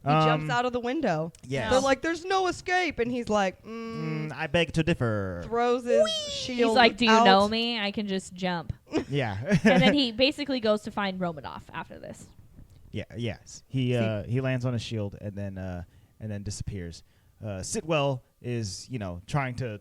He jumps out of the window. Yes. They're like, "There's no escape," and he's like, I beg to differ. throws his shield. He's like, do you out. know me? I can just jump. Yeah. And then he basically goes to find Romanoff after this. Yeah. Yes. He lands on a shield and then disappears. Sitwell is trying to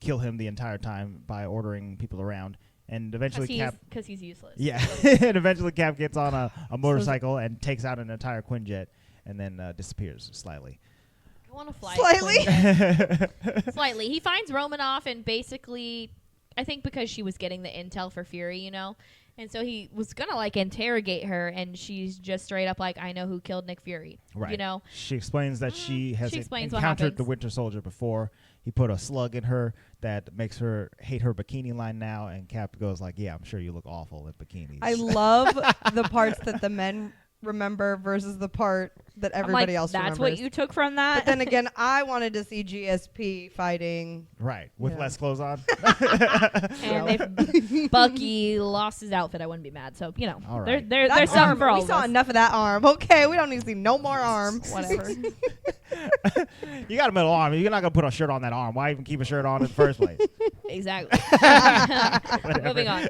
kill him the entire time by ordering people around, and eventually Cap. Because he's useless. Yeah. And eventually Cap gets on a motorcycle and takes out an entire Quinjet, and then disappears slightly. I want to fly. Slightly. Slightly. He finds Romanoff and basically, I think because she was getting the intel for Fury, and so he was gonna like interrogate her, and she's just straight up like, "I know who killed Nick Fury." Right. You know. She explains that she has explains what encountered the happens. Winter Soldier before. He put a slug in her that makes her hate her bikini line now, and Cap goes like, "Yeah, I'm sure you look awful in bikinis." I love the parts that the men remember versus the part that everybody else That's remembers. what you took from that. But then again, I wanted to see GSP fighting. Right, with Yeah. less clothes on. And if Bucky lost his outfit, I wouldn't be mad. So All right. there's That something arm, for all we of saw us. enough of that arm. Okay, we don't need to see no more arm. Whatever. You got a middle arm. You're not gonna put a shirt on that arm. Why even keep a shirt on in the first place? Exactly. Moving on.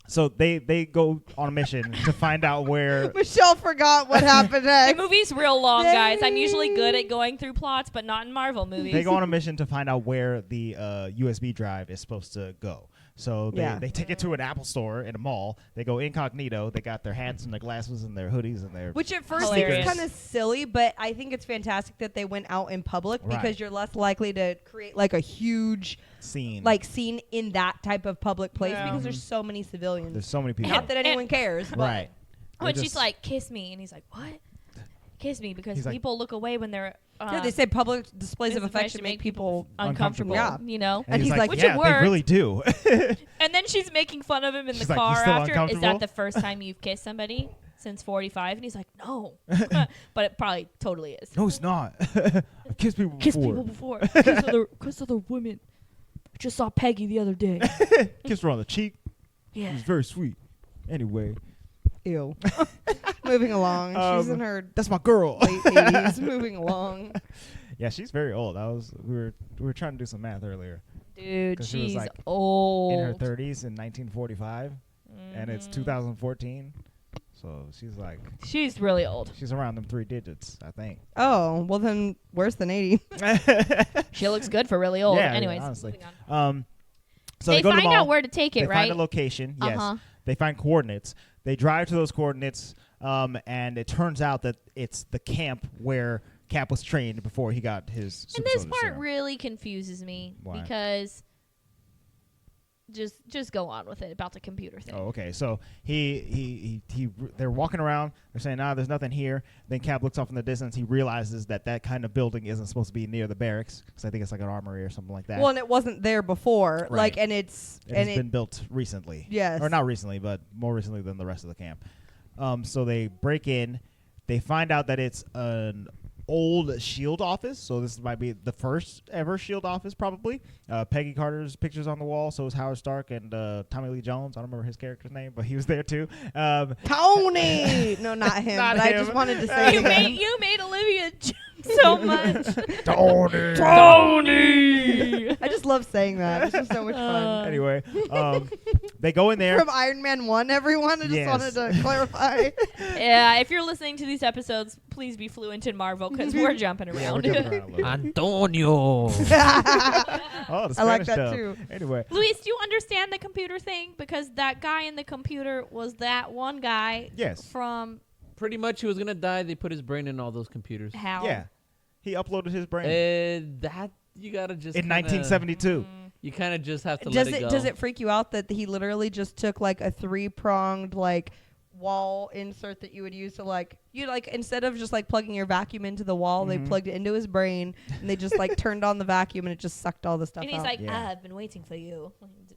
So they go on a mission to find out where. Michelle forgot what happened The next. movie's real long, guys. I'm usually good at going through plots, but not in Marvel movies. They go on a mission to find out where the USB drive is supposed to go. So they take it to an Apple store in a mall. They go incognito. They got their hats and their glasses and their hoodies and their. Which at first Hilarious. seems kind of silly, but I think it's fantastic that they went out in public Right. because you're less likely to create like a huge scene. scene in that type of public place Yeah. because there's so many civilians. There's so many people. Not that anyone cares, but Right. When They she's just- like, "Kiss me," and he's like, "What?" Kiss me, because He's like- people look away when they're. yeah, they say public displays of affection make people uncomfortable. Yeah. And he's like, which yeah, it they worked. really do. And then she's making fun of him in She's the like, "You car still after. Is uncomfortable?" that the first time you've kissed somebody since 45? And he's like, "No," but it probably totally is. No, it's not. I've kissed people Kiss before. people before. Kiss other women. I just saw Peggy the other day. Kissed her on the cheek. It Yeah. was very sweet. Anyway, Ew. Moving along. She's in her that's my girl. late 80s. Moving along. Yeah, she's very old. We were trying to do some math earlier. Dude, 'Cause she was, she's like, old. In her 30s in 1945, and it's Mhm. 2014. So she's like, She's really old. she's around them 3 digits, I think. Oh, well then worse than 80. She looks good for really old. Yeah, Anyways, honestly. moving on. So they they go to the find mall. out where to take They it, right? find a location. Yes. Uh-huh. They find coordinates. They drive to those coordinates, and it turns out that it's the camp where Cap was trained before he got his And super this soldier part serum. really confuses me Why? because just go on with it about the computer thing. Oh, okay. So they're walking around. They're saying, "Nah, there's nothing here." Then Cap looks off in the distance. He realizes that kind of building isn't supposed to be near the barracks because I think it's like an armory or something like that. Well, and it wasn't there before. Right. And it's it has been built recently. Yes. Or not recently, but more recently than the rest of the camp. So they break in. They find out that it's an old S.H.I.E.L.D. office. So this might be the first ever S.H.I.E.L.D. office, probably. Peggy Carter's pictures on the wall. So is Howard Stark and Tommy Lee Jones. I don't remember his character's name, but he was there too. Tony. No, not him. Not but him. I just wanted to say you that. made Olivia jump so much. Tony. I just love saying that. It's just so much fun. Anyway, they go in there. From Iron Man 1, everyone. I just Yes. wanted to clarify. Yeah, if you're listening to these episodes, please be fluent in Marvel because we're jumping Yeah, we're around. jumping around a little bit. Antonio. Oh, the Spanish I like that stuff. too. Anyway, Luis, do you understand the computer thing? Because that guy in the computer was that one guy yes. from Pretty much, he was gonna die. They put his brain in all those computers. Hal. Yeah. He uploaded his brain. That you gotta just In kinda- 1972. You kind of just have to Does let it go. does it freak you out that he literally just took like a 3-pronged like wall insert that you would use to like instead of just like plugging your vacuum into the wall, they plugged it into his brain and they just like turned on the vacuum and it just sucked all the stuff And he's out. like, Yeah. I've been waiting for you.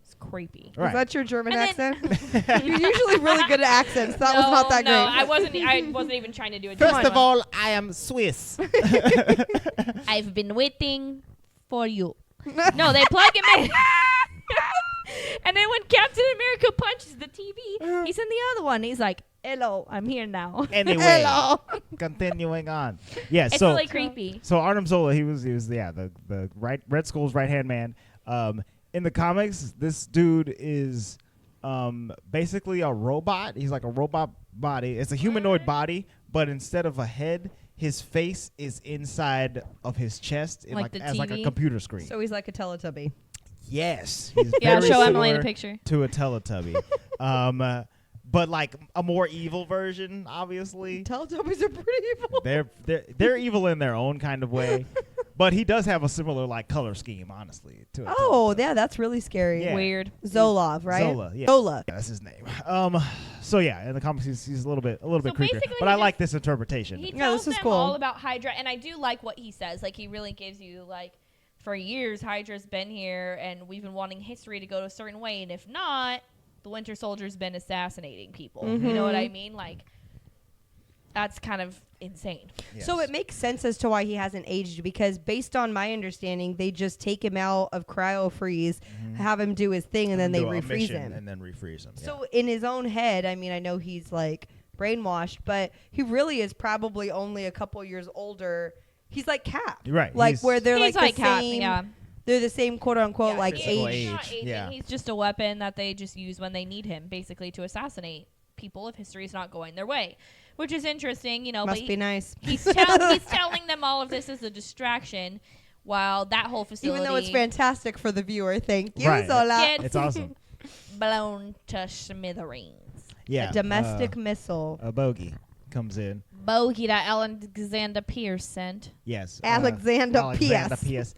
It's creepy. Was that your German And accent? You're usually really good at accents. That was not that great. No, I wasn't even trying to do it. First of all, I am Swiss. I've been waiting for you. No, they plug him in. And then when Captain America punches the TV, he's in the other one. He's like, hello, I'm here now. Anyway, Hello. continuing on. Yeah, It's so really creepy. so Arnim Zola, he was the Red Skull's right hand man. In the comics, this dude is basically a robot. He's like a robot body. It's a humanoid body, but instead of a head, his face is inside of his chest, in Like the as like a TV? computer screen. So he's like a Teletubby. Yes, he's Yeah, very show Emily the similar picture. to a Teletubby. But like a more evil version, obviously. Teletubbies are pretty evil. They're evil in their own kind of way, but he does have a similar like color scheme, honestly. To a Oh, Teletubby. yeah, that's really scary. Yeah. Weird. Zolov, right? Zola, yeah. Zola. Yeah, that's his name. So yeah, in the comics he's a little bit So creepier, basically but he I like just- this interpretation. He Yeah, tells this is them cool. all about Hydra, and I do like what he says. Like, he really gives you, like, for years, Hydra's been here, and we've been wanting history to go a certain way, and if not, the Winter Soldier's been assassinating people. You know what I mean? Like, that's kind of insane. Yes. So it makes sense as to why he hasn't aged, because based on my understanding, they just take him out of cryo freeze, have him do his thing, and then they Do a refreeze mission him. and then refreeze him. So in his own head, I mean, I know he's like brainwashed, but he really is probably only a couple years older. He's like Cap, Right, Like he's- where they're He's like the Cap, same. yeah. They're the same quote unquote Yeah, like physical age. He's not age, aging. yeah. He's just a weapon that they just use when they need him, basically, to assassinate people if history is not going their way, which is interesting, you know. Must but be nice. he's telling them all of this as a distraction, while that whole facility, Even though it's fantastic for the viewer. Thank you, Right. Zola. Gets It's awesome. blown to smithereens. Yeah, A domestic missile. a bogey comes in. Bogey that Alexander Pierce sent. Yes, Alexander P.S.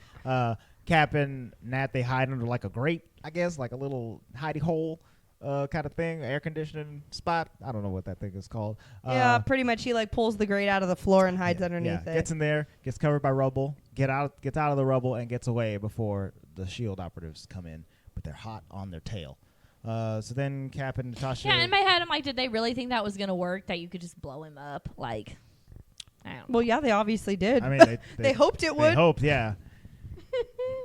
Cap and Nat, they hide under like a grate, I guess, like a little hidey hole kind of thing, air conditioning spot. I don't know what that thing is called. Yeah, pretty much. He like pulls the grate out of the floor and hides underneath it. Gets in there, gets covered by rubble, gets out of the rubble, and gets away before the S.H.I.E.L.D. operatives come in. But they're hot on their tail. So then Cap and Natasha. Yeah, in my head, I'm like, did they really think that was gonna work? That you could just blow him up? Like, I don't know. Well, yeah, they obviously did. I mean, they hoped it they would. hoped, yeah.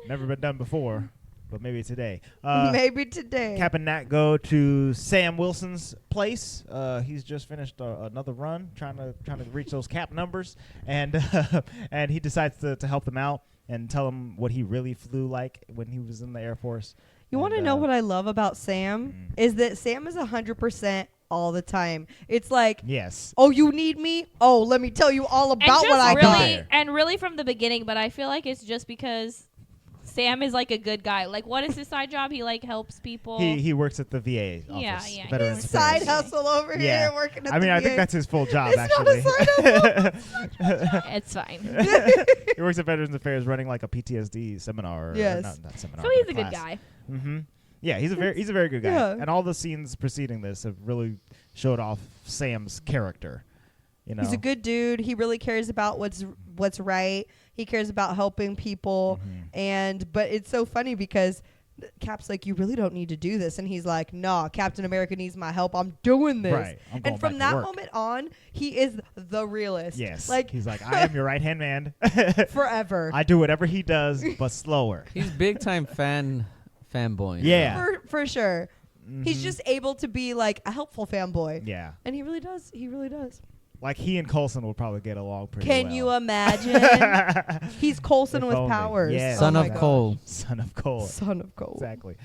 Never been done before, but maybe today. Maybe today. Cap and Nat go to Sam Wilson's place. He's just finished another run, trying to reach those Cap numbers, and and he decides to help them out and tell them what he really flew like when he was in the Air Force. You want to know what I love about Sam? Is that Sam is 100% all the time. It's like, Yes. oh, you need me? Oh, let me tell you all And about just what I really, got. and really from the beginning, but I feel like it's just because Sam is like a good guy. Like, what is his side job? He like helps people. He works at the VA Yeah, office. yeah. Veterans His side Affairs. hustle over Yeah. here working at I mean, the I think VA. that's his full job, It's not a actually. It's fine. He works at Veterans Affairs running like a PTSD seminar. Yes. Not seminar. So but he's a good class. guy. Mm-hmm. Yeah, he's a very good guy. Yeah. And all the scenes preceding this have really showed off Sam's character. You know, He's a good dude. He really cares about what's right. He cares about helping people. But it's so funny because Cap's like, you really don't need to do this. And he's like, nah, Captain America needs my help. I'm doing this. Right. I'm going And from back that to work. moment on, he is the realist. Yes. Like He's like, I am your right hand man. forever. I do whatever he does, but slower. He's big time fanboy. Yeah. For sure. He's Mhm. just able to be like a helpful fanboy. Yeah. And he really does. He really does. Like he and Coulson will probably get along pretty Can well. you imagine? He's Coulson If with only. powers. Yeah. Oh Son my of God. Cole. Son of Cole. Son of Cole. Exactly.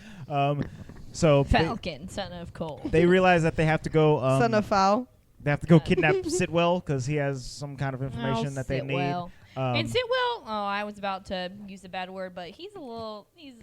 So Falcon, son of Cole. they realize that they have to go. Son of Foul. They have to go kidnap Sitwell because he has some kind of information that they need. Sitwell. And Um, Sitwell, I was about to use a bad word, but he's a little, he's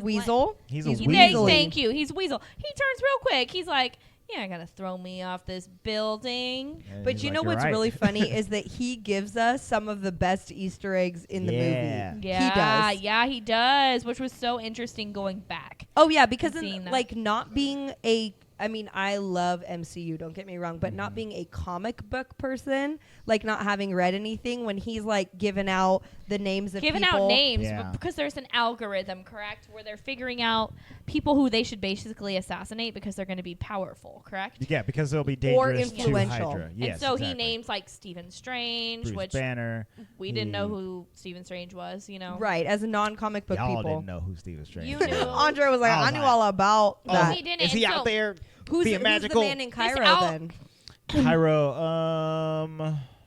Weasel. He's a He's weasel. Thank you. He's Weasel. He turns real quick. He's like, you're not gonna throw me off this building. And But he's you like, know "You're what's right." really funny is that he gives us some of the best Easter eggs in the Yeah. movie. Yeah, He does. Yeah, he does, which was so interesting going back. Oh yeah, because I've seen in, that. like not being a I mean, I love MCU, don't get me wrong, but not being a comic book person, like not having read anything, when he's like giving out the names of Giving people. out names Yeah. because there's an algorithm, correct, where they're figuring out people who they should basically assassinate because they're going to be powerful, correct? Yeah, because they'll be Or dangerous to influential. Hydra. Yes, and so exactly. he names like Stephen Strange, Bruce which Banner. we didn't know who Stephen Strange was, you know. Right, as a non-comic book Y'all people. didn't know who Stephen Strange You was. knew. Andre was like, I was I knew like, all about Oh, that. he didn't. Is he and out so there Who's being magical? the man in Cairo out- then? Cairo,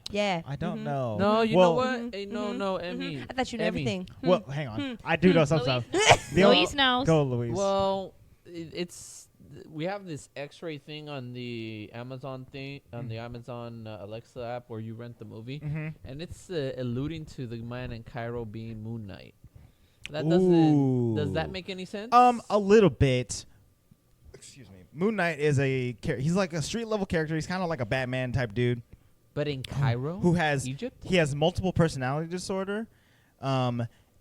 Yeah. I don't Mhm. know. No, you Well- know what? Mhm, Hey, no, mhm, no, mhm. Emmy. I thought you knew Emmy. everything. Well, hang on. I do know some stuff. The only- Luis knows. Go, Luis. Well, it's we have this X-ray thing on the Amazon Alexa app where you rent the movie, Mhm. and it's alluding to the man in Cairo being Moon Knight. That Ooh. does that make any sense? A little bit. Excuse me. Moon Knight is he's like a street level character. He's kind of like a Batman type dude But in Cairo, who has Egypt. he has multiple personality disorder.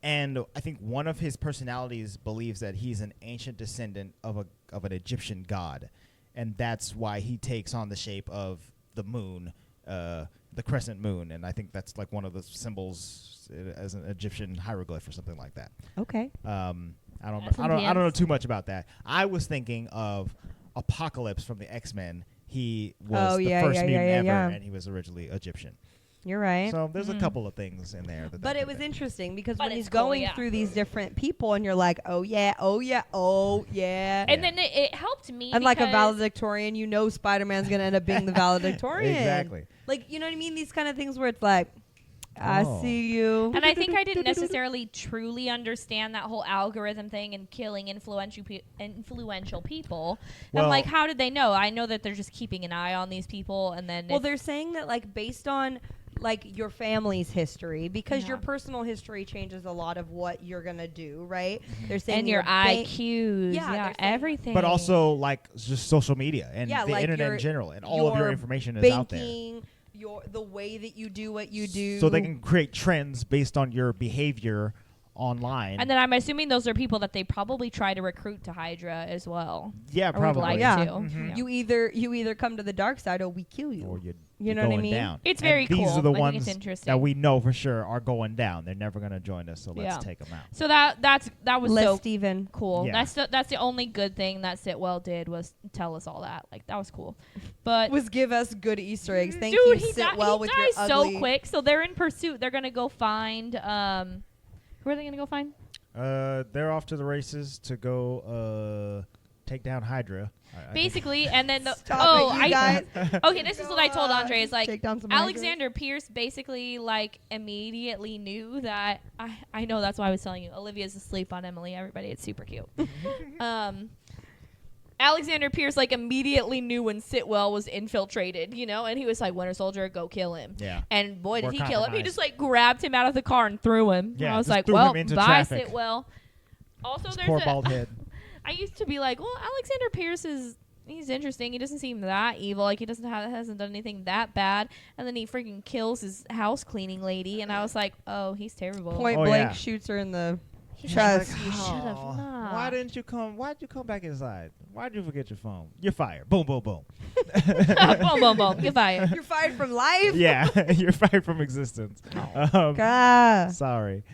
And I think one of his personalities believes that he's an ancient descendant of an Egyptian god, and that's why he takes on the shape of the moon, the crescent moon, and I think that's like one of the symbols as an Egyptian hieroglyph or something like that. Okay. I don't That's know intense. too much about that. I was thinking of Apocalypse from the X-Men. He was the first mutant ever, and he was originally Egyptian. You're right. So there's a couple of things in there. But it was interesting because But when it's he's cool, going yeah. through these different people and you're like, oh yeah, oh yeah, oh yeah. And then it helped me. And like a because- valedictorian, you know Spider-Man's going to end up being the valedictorian. Exactly. Like, you know what I mean? These kind of things where it's like, I Oh. see you. And I think I didn't necessarily truly understand that whole algorithm thing and killing influential people. Well- I'm like, how did they know? I know that they're just keeping an eye on these people, and then Well, they're saying that like based on like your family's history, because Yeah. your personal history changes a lot of what you're gonna do, right? They're saying and your bank- IQs, Yeah, they're saying- everything. But also like just social media and Yeah, the like internet your- in general, and all of your your information is out there. banking, the way that you do what you do. So they can create trends based on your behavior online. And then I'm assuming those are people that they probably try to recruit to Hydra as well. yeah, Or would probably. like Yeah. to. Mhm. Yeah. You either come to the dark side or we kill you. Or You know going what I mean? Down. It's And very these cool. are the I think ones it's interesting. that we know for sure are going down. They're never going to join us, so let's Yeah. take them out. So that was Les so Steven. cool. Yeah. That's the only good thing that S.H.I.E.L.D. did was tell us all that. Like that was cool. But Was give us good Easter eggs. Thank dude, you. he, Sit di- well he with dies your so ugly. quick. So they're in pursuit. They're gonna go find who are they gonna go find? They're off to the races to go take down Hydra. I think. Basically, and then the Stop it, you guys. okay, this is what I told Andre. Is like Take down some Alexander Pierce basically like immediately knew that I know that's why I was telling you Olivia's asleep on Emily. Everybody, it's super cute. Alexander Pierce like immediately knew when Sitwell was infiltrated, you know, and he was like, Winter Soldier, go kill him. Yeah. And boy, did Or he kill him. He compromise. just like grabbed him out of the car and threw him. And Yeah, I was just like, threw well, him into bye, traffic. Sitwell. Also, His there's poor a bald head. I used to be like, well, Alexander Pierce he's interesting. He doesn't seem that evil. Like he hasn't done anything that bad. And then he freaking kills his house cleaning lady. And I was like, oh, he's terrible. Point Oh, blank yeah. shoots her in the He chest. You should have Oh, not. Why didn't you come? Why'd you come back inside? Why'd you forget your phone? You're fired. Boom, boom, boom. boom, boom, boom. You're fired. You're fired from life. Yeah, you're fired from existence. God. Sorry.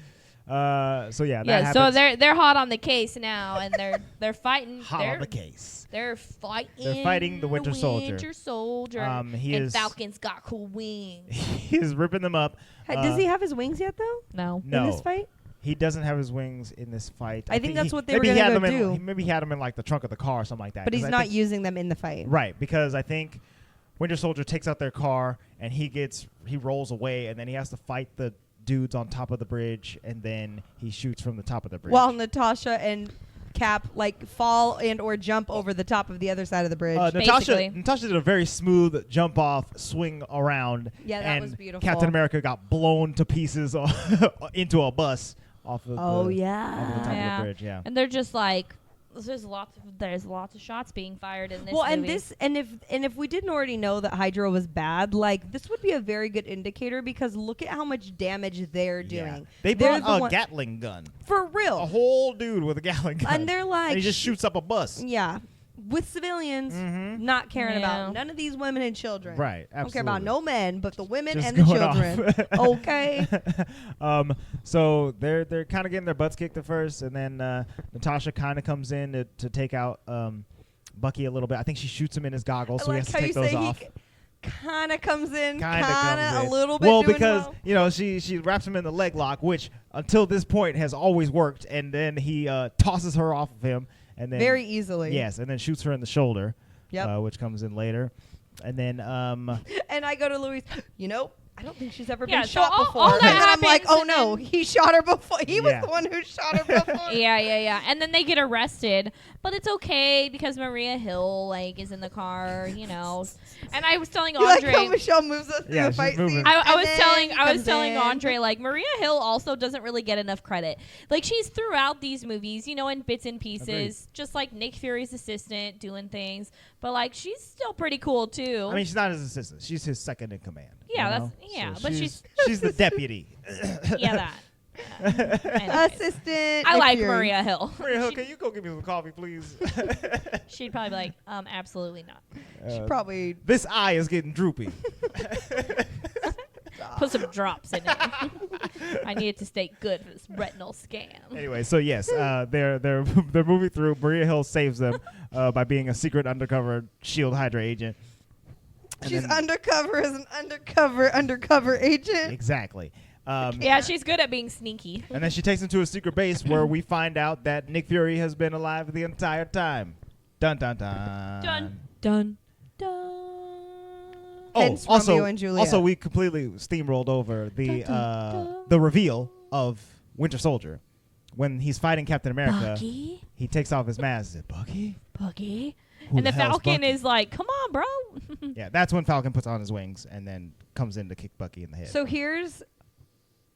So yeah, that Yeah, so happens. they're hot on the case now, and they're fighting. Hot they're, on the case. They're fighting. They're fighting the Winter Soldier. Winter Soldier. He and is Falcon's got cool wings. he's ripping them up. Does he have his wings yet though? No. No, In this fight? he doesn't have his wings in this fight. I think that's what they were maybe he gonna had go them do. In, maybe he had them in like the trunk of the car or something like that. But 'cause he's I not think- using them in the fight. Right, because I think Winter Soldier takes out their car and he rolls away, and then he has to fight the dudes on top of the bridge, and then he shoots from the top of the bridge. While Natasha and Cap like fall and or jump over the top of the other side of the bridge. Basically. Natasha did a very smooth jump off, swing around. Yeah, that and was beautiful. Captain America got blown to pieces into a bus off of Oh, the, yeah. off of the top Yeah. of the bridge. Yeah. And they're just like, there's lots of shots being fired in this Well, movie. and if we didn't already know that Hydra was bad, like this would be a very good indicator because look at how much damage they're Yeah. doing. They They're brought the a Gatling gun. for A real. whole dude with a Gatling gun. And they're like and he just shoots up a bus. Yeah. with civilians, Mm-hmm. not caring Yeah. about none of these women and children. Right. Absolutely. Don't care about no men, but the women Just and the going children. off. Okay. So they're kind of getting their butts kicked at first, and then Natasha kind of comes in to take out Bucky a little bit. I think she shoots him in his goggles, so he has to take those off. Kind of comes in, Kinda kind comes of in. a little bit. Well, doing because well. she wraps him in the leg lock, which until this point has always worked, and then he tosses her off of him, and then very easily. yes, and then shoots her in the shoulder, Yep. which comes in later, and then And I go to Louis. I don't think she's ever Yeah, been so shot all before. that And then I'm like, happens oh and no, then- he shot her before. He was Yeah. the one who shot her before. Yeah. And then they get arrested, but it's okay because Maria Hill is in the car, And I was telling You like Andre, how Michelle moves us through Yeah, the she's fight moving. scene? I And was then telling he I was comes telling in. Andre Maria Hill also doesn't really get enough credit. She's throughout these movies, in bits and pieces, Agreed. just like Nick Fury's assistant doing things. But she's still pretty cool too. I mean, she's not his assistant; she's his second in command. Yeah, you that's- know? yeah, So but she's the deputy. yeah, that. Anyways. Assistant. I Nick like Fury. Maria Hill. Maria Hill, can you go get me some coffee, please? She'd probably be like, absolutely not. She probably. This eye is getting droopy. Put some drops in it. I need it to stay good for this retinal scan. Anyway, so yes, they're moving through. Maria Hill saves them by being a secret undercover S.H.I.E.L.D. Hydra agent. And She's then- undercover as an undercover agent. Exactly. Yeah, she's good at being sneaky. And then she takes him to a secret base where we find out that Nick Fury has been alive the entire time. Dun dun dun. Dun, dun, dun. Oh, Hence also, Romeo and Juliet. also we completely steamrolled over the Dun, dun, dun. the reveal of Winter Soldier when he's fighting Captain America. Bucky? He takes off his mask. Is it Bucky? Bucky? Who And the hell's Falcon Bucky? is like, come on, bro. Yeah, that's when Falcon puts on his wings and then comes in to kick Bucky in the head. So here's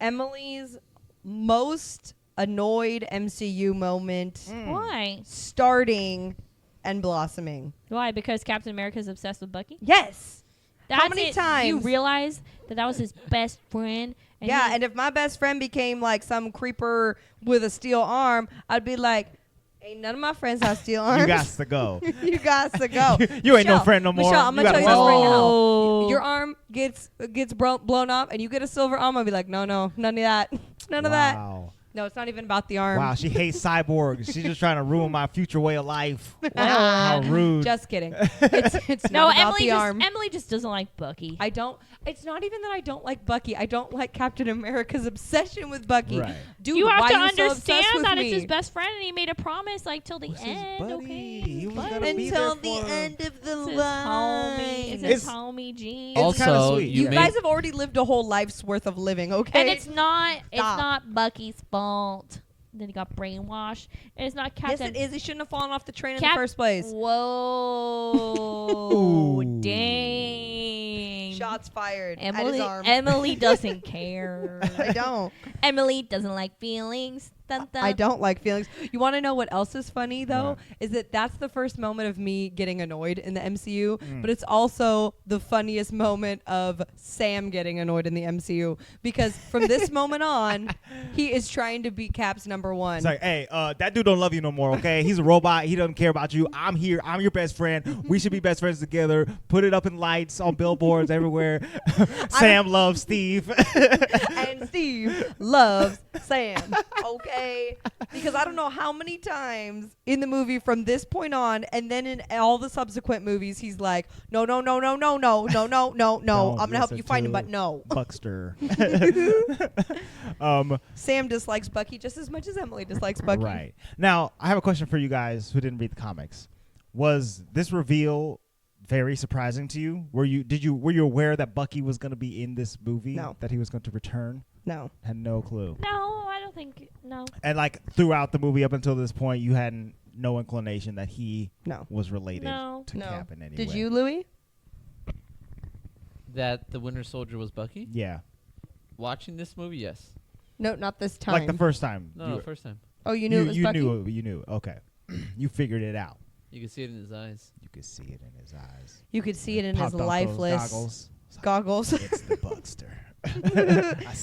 Emily's most annoyed MCU moment, Why? starting and blossoming. Why? Because Captain America's obsessed with Bucky? Yes. That's many it. times? You realize that was his best friend? And Yeah, he- and if my best friend became like some creeper with a steel arm, I'd be like, ain't none of my friends have steel arms. you got to go. You got to go. You ain't no Michelle, friend no more. Michelle, I'm gonna gotta tell you this go. right now. Whoa. Your arm gets blown up, and you get a silver arm. I'll be like, no, none of that, none of that. Wow. No, it's not even about the arm. Wow, she hates cyborgs. She's just trying to ruin my future way of life. Wow. How rude. Just kidding. It's No, not about Emily the arm. Emily just doesn't like Bucky. I don't. It's not even that I don't like Bucky. I don't like Captain America's obsession with Bucky. Right. Dude, you have why to are you so understand obsessed with that me? it's his best friend, and he made a promise till the Who's his end. buddy? Okay, He was Buddy. gonna be there Until the for him. end of the It's his line. homie. It's his It's- homie Gene. It's kinda Also, sweet. you You made guys have already lived a whole life's worth of living, okay? And it's not Stop. Bucky's fault. Then he got brainwashed. And it's not yes, Captain. it is. He shouldn't have fallen off the train in Cap- the first place. Whoa. Ooh. Dang. Shots fired at his Emily arm. Emily doesn't care. I don't. Emily doesn't like feelings. Dun, dun. I don't like feelings. You want to know what else is funny though? What? Is that that's the first moment of me getting annoyed in the MCU, Mm. but it's also the funniest moment of Sam getting annoyed in the MCU because from this moment on, he is trying to be Cap's number one. It's like, hey, that dude don't love you no more, okay? He's a robot. He doesn't care about you. I'm here. I'm your best friend. We should be best friends together. Put it up in lights on billboards everywhere. Sam loves Steve. And Steve loves Sam. Okay? Because I don't know how many times in the movie from this point on and then in all the subsequent movies he's like, no. I'm gonna help you find him, but no. Buckster. Sam dislikes Bucky just as much as Emily dislikes Bucky. Right. Now, I have a question for you guys who didn't read the comics. Was this reveal very surprising to you? Were you aware that Bucky was going to be in this movie? No. That he was going to return? No. Had no clue. No, I don't think. No. And like throughout the movie up until this point, you had no inclination that he No. was related No. to No. Cap in any way. Did you, Louis? that the Winter Soldier was Bucky. Yeah. Watching this movie, yes. No, not this time. Like the first time. No, first time. Oh, you knew it was Bucky? You knew. Okay. You figured it out. You can see it in his eyes. You could see it in his eyes. You could see it in his Popped off those lifeless goggles. It's like, goggles. It's the Buckster.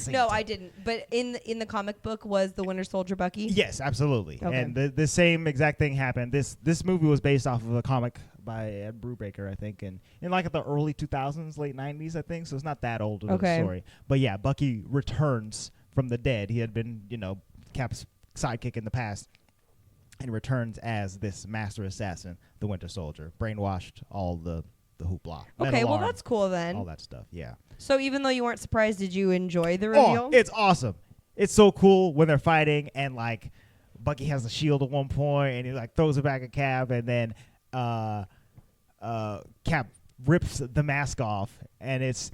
No, I didn't. But in the comic book was the Winter Soldier Bucky? Yes, absolutely. Okay. And the same exact thing happened. This movie was based off of a comic by Ed Brubaker, I think, and in like the early 2000s, late 90s, I think. So it's not that old of a story. But yeah, Bucky returns from the dead. He had been, Cap's sidekick in the past, and returns as this master assassin, the Winter Soldier, brainwashed all the hoopla. Okay, well that's cool then. All that stuff, yeah. So even though you weren't surprised, did you enjoy the reveal? Oh, it's awesome. It's so cool when they're fighting and like Bucky has the shield at one point and he like throws it back at Cap, and then Cap rips the mask off, and it's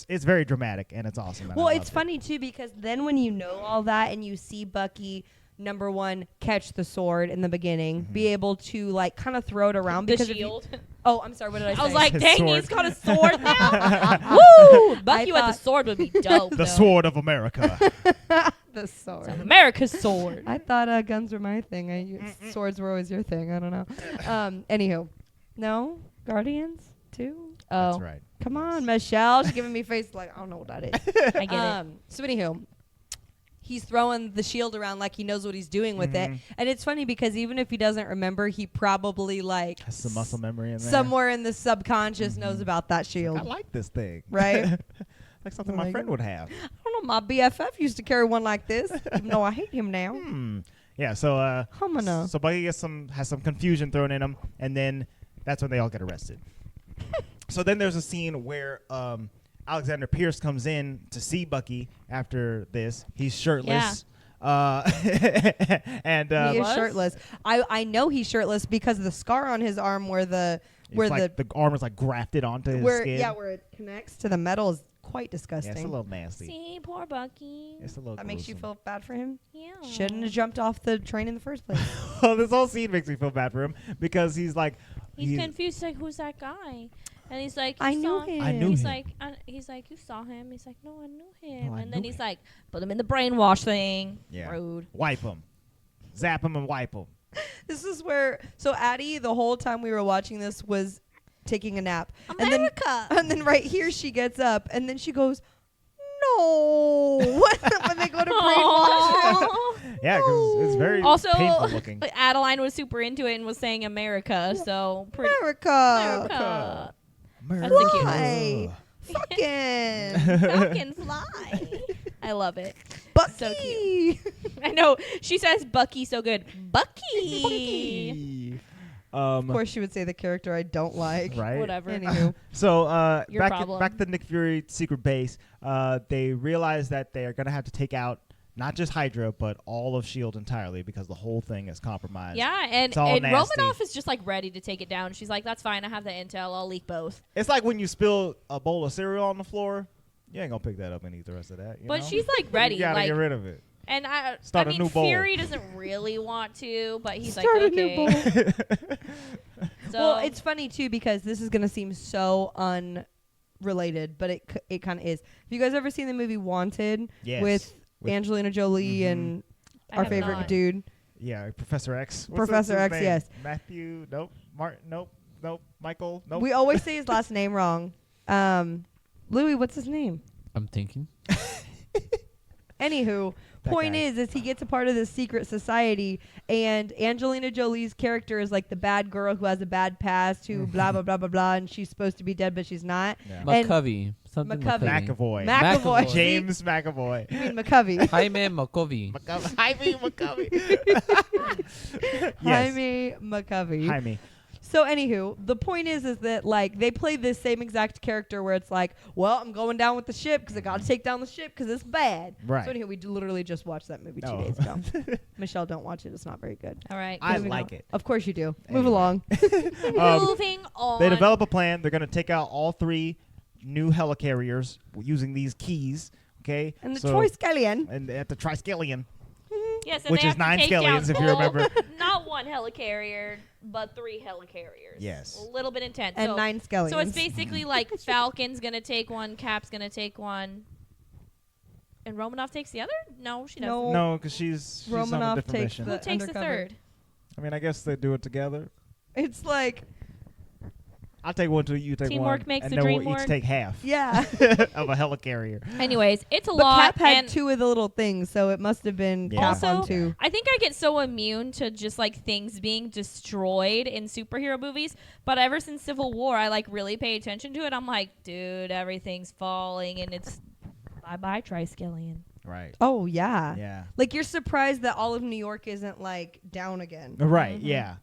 very dramatic and it's awesome. Well, it's funny too because then when you know all that and you see Bucky, number one, catch the sword in the beginning, be able to like kind of throw it around The because shield. Oh, I'm sorry. What did I say? I was like, His dang, sword. he's got a sword now. Woo! Bucky with the sword would be dope. the though. sword of America. the sword. America's sword. I thought guns were my thing. Swords were always your thing. I don't know. Anywho, no Guardians too. Oh, That's right. Come on, Michelle. She's giving me face like I don't know what that is. I get it. So anywho, he's throwing the shield around like he knows what he's doing with it, and it's funny because even if he doesn't remember, he probably like Has some muscle memory in there. somewhere in the subconscious knows about that shield, I like this thing. right? Like something Like my friend would have. I don't know. My BFF used to carry one like this, even though I hate him now. Yeah, so Humana. so Bucky has some confusion thrown in him, and then that's when they all get arrested. So then there's a scene where Alexander Pierce comes in to see Bucky after this. He's shirtless. And he is Was? shirtless. I know he's shirtless because of the scar on his arm where the the arm is like grafted onto his skin. where it connects to the metal is quite Yeah, disgusting. it's a little nasty. See, poor Bucky. It's a little. That makes you gruesome. feel bad for him. Yeah. Shouldn't have jumped off the train in the first place. Well, this whole scene makes me feel bad for him because he's like, He's confused, like, who's that guy? And he's like, I "You knew saw him. I knew he's him. like, he's like, you saw him. He's like, no, I knew him. No, I and then knew he's him. like, put him in the brainwash thing. Yeah. Rude. wipe him, zap him, and wipe him. This is where Addie the whole time we were watching this was taking a nap. America. And then right here she gets up and then she goes, no. when they go to brainwash. Yeah, because it's very Also, painful looking. Adeline was super into it and was saying America, so pretty. America. America. America. That's the cute. Why? Fucking Falcon fly. I love it. Bucky. So cute. I know. She says Bucky so good. Bucky. Of course she would say the character I don't like. Right. Whatever. Anywho. So Your problem. back to Nick Fury secret base. They realize that they are going to have to take out not just Hydra, but all of S.H.I.E.L.D. entirely because the whole thing is compromised. Yeah, and It's all nasty. Romanoff is just like ready to take it down. She's like, that's fine. I have the intel. I'll leak both. It's like when you spill a bowl of cereal on the floor. You ain't going to pick that up and eat the rest of that. You But know? she's like ready. You got to like, get rid of it. and I Start a mean, new bowl. Fury doesn't really want to, but he's Start a like, new okay. bowl. So Well, it's funny too because this is gonna seem so unrelated, but it kind of is. Have you guys ever seen the movie Wanted Yes. with Angelina Jolie and I our have favorite not. dude? Yeah, Professor X. Professor his X, name? yes. Matthew, nope. Martin, nope. Michael, nope. We always say his last name wrong. Louis, what's his name? I'm thinking. Anywho, That point guy. is he gets a part of this secret society, and Angelina Jolie's character is like the bad girl who has a bad past, who blah blah blah blah blah, and she's supposed to be dead but she's not. Yeah. And- McCovey. Something McCovey. McCovey. McAvoy. McAvoy. James McAvoy. You mean McCovey? Jaime McCovey. Jaime McCovey. Yes. Jaime McCovey. Jaime. So anywho, the point is that like they play this same exact character where it's like, well, I'm going down with the ship because I got to take down the ship because it's bad. Right. So anywho, we literally just watched that movie 2 Oh. days ago. Michelle, don't watch it. It's not very good. all right. I Moving like on. it. Of course you do. Move Anyway. along. Moving on. They develop a plan. They're going to take out all 3 new helicarriers using these keys. Okay. And the So- Troy Scallion. And at the Triskelion. Yes, and which they is have to 9 take down Skellions, if you remember. Not one helicarrier, but 3 helicarriers. Yes. A little bit intense. And so, 9 Scallions. So it's basically like Falcon's gonna take one, Cap's gonna take one, and Romanoff takes the other. No, she doesn't. No. No, because she's on a Romanoff different takes mission. Who the takes undercover. the third? I mean, I guess they do it together. It's like I'll take one, two, you take Teamwork one. makes and the then dream we'll each work. take half Yeah. of a helicarrier. Anyways, it's a But lot. Cap had and 2 of the little things, so it must have been Yeah. Cap on Also, 2. I think I get so immune to just like things being destroyed in superhero movies, but ever since Civil War, I like really pay attention to it. I'm like, dude, everything's falling, and it's bye Triskelion. Right. Oh, yeah. Yeah. Like, you're surprised that all of New York isn't, like, down again. Right. Mhm. Yeah.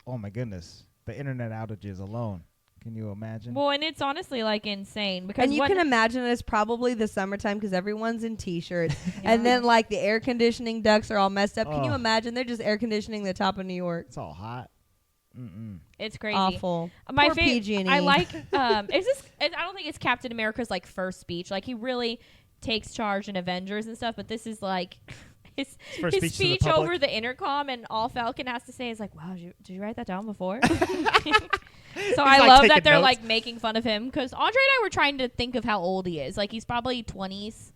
Oh my goodness. The internet outages alone. Can you imagine? Well, and it's honestly like insane because And you when- can imagine it's probably the summertime because everyone's in T-shirts. Yeah. And then, like, the air conditioning ducts are all messed up. Can you Oh. imagine? They're just air conditioning the top of New York. It's all hot. Mm-mm. it's crazy. Awful. My Poor favorite. PG&E. I like. I don't think it's Captain America's like first speech. Like he really takes charge in Avengers and stuff. But this is like his First his speech to the speech public. over the intercom, and all Falcon has to say is like, "Wow, did you write that down before?" So I like love taking that they're notes. like making fun of him because Andre and I were trying to think of how old he is. Like he's probably 20s,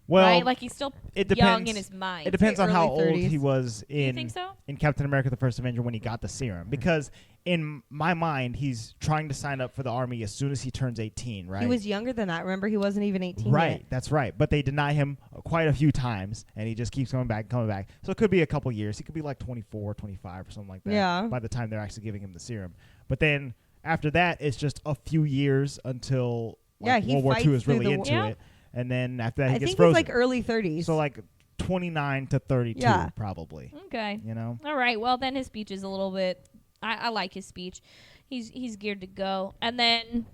Well, right? Like he's still it young depends. in his mind. It depends on Early how old 30s. he was You in think so? in Captain America: The First Avenger when he got the serum. Because in my mind, he's trying to sign up for the army as soon as he turns 18. Right. He was younger than that. Remember, he wasn't even 18 Right, yet. that's right. But they deny him quite a few times, and he just keeps coming back. So it could be a couple years. He could be like 24, 25 or something like that Yeah. by the time they're actually giving him the serum. But then after that, it's just a few years until Yeah, like, he World War fights II is through really the into war. it. And then after that, he I gets think frozen. he's like early 30s. So like 29 to 32 Yeah. probably, Okay. you know? All right. Well, then his speech is a little bit. I like his speech. He's geared to go, and then.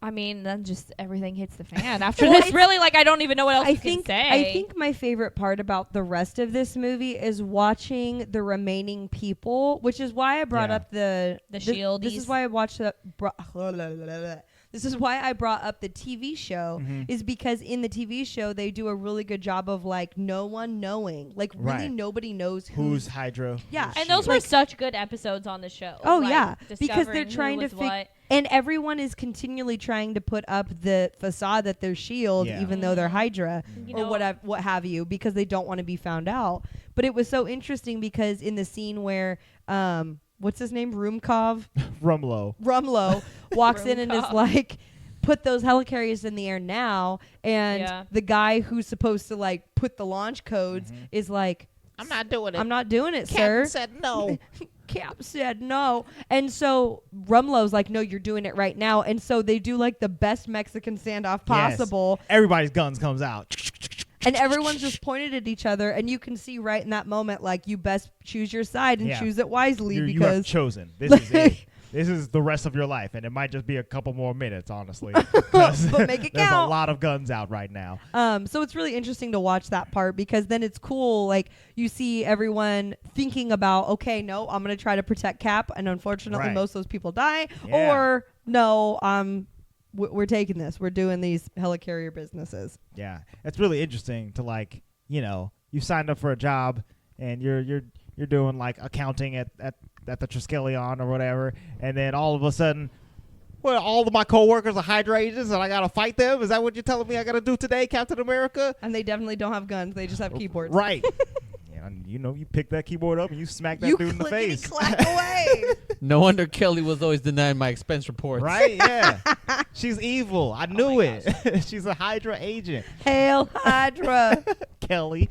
I mean, then just everything hits the fan after Well, this. it's- Really, like I don't even know what else I you think can say. I think my favorite part about the rest of this movie is watching the remaining people, which is why I brought Yeah. up the Shieldies. This is why I watched the. This is why I brought up the TV show, Mhm. is because in the TV show they do a really good job of like no one knowing, like really Right. nobody knows Who's Hydra? Yeah. who's and those Shield? were such good episodes on the show. Oh, like, yeah, because they're discovering who trying to was what. and everyone is continually trying to put up the facade that they're Shield, Yeah. even though they're Hydra. You Or know, what have you, because they don't want to be found out. But it was so interesting because in the scene where what's his name, Rumlow walks in and is Rumkov. like, put those helicarriers in the air now, and Yeah. the guy who's supposed to like put the launch codes Mhm. is like, I'm not doing it. I'm not doing it, sir. said no. Cap said no. And so Rumlow's like, no, you're doing it right now. And so they do like the best Mexican standoff Yes. possible. Everybody's guns comes out. And everyone's just pointed at each other. And you can see right in that moment, like, you best choose your side and Yeah. choose it wisely You have because chosen. This is it. This is the rest of your life, and it might just be a couple more minutes, honestly. 'Cause But make it there's count. a lot of guns out right now. So it's really interesting to watch that part because then it's cool. Like, you see everyone thinking about, okay, no, I'm going to try to protect Cap. And unfortunately, Right. most of those people die. Yeah. Or, no, we're taking this. We're doing these helicarrier businesses. Yeah, it's really interesting to you signed up for a job and you're doing like accounting at the Triskelion or whatever, and then all of a sudden, well, all of my coworkers are Hydra agents and I gotta fight them. Is that what you're telling me I gotta do today, Captain America? And they definitely don't have guns. They just have keyboards. Right. And you pick that keyboard up and you smack that You dude in the face. clickety-clack away. No wonder Kelly was always denying my expense reports. Right? Yeah. She's evil. I knew my it. She's a Hydra agent. Hail Hydra. Kelly.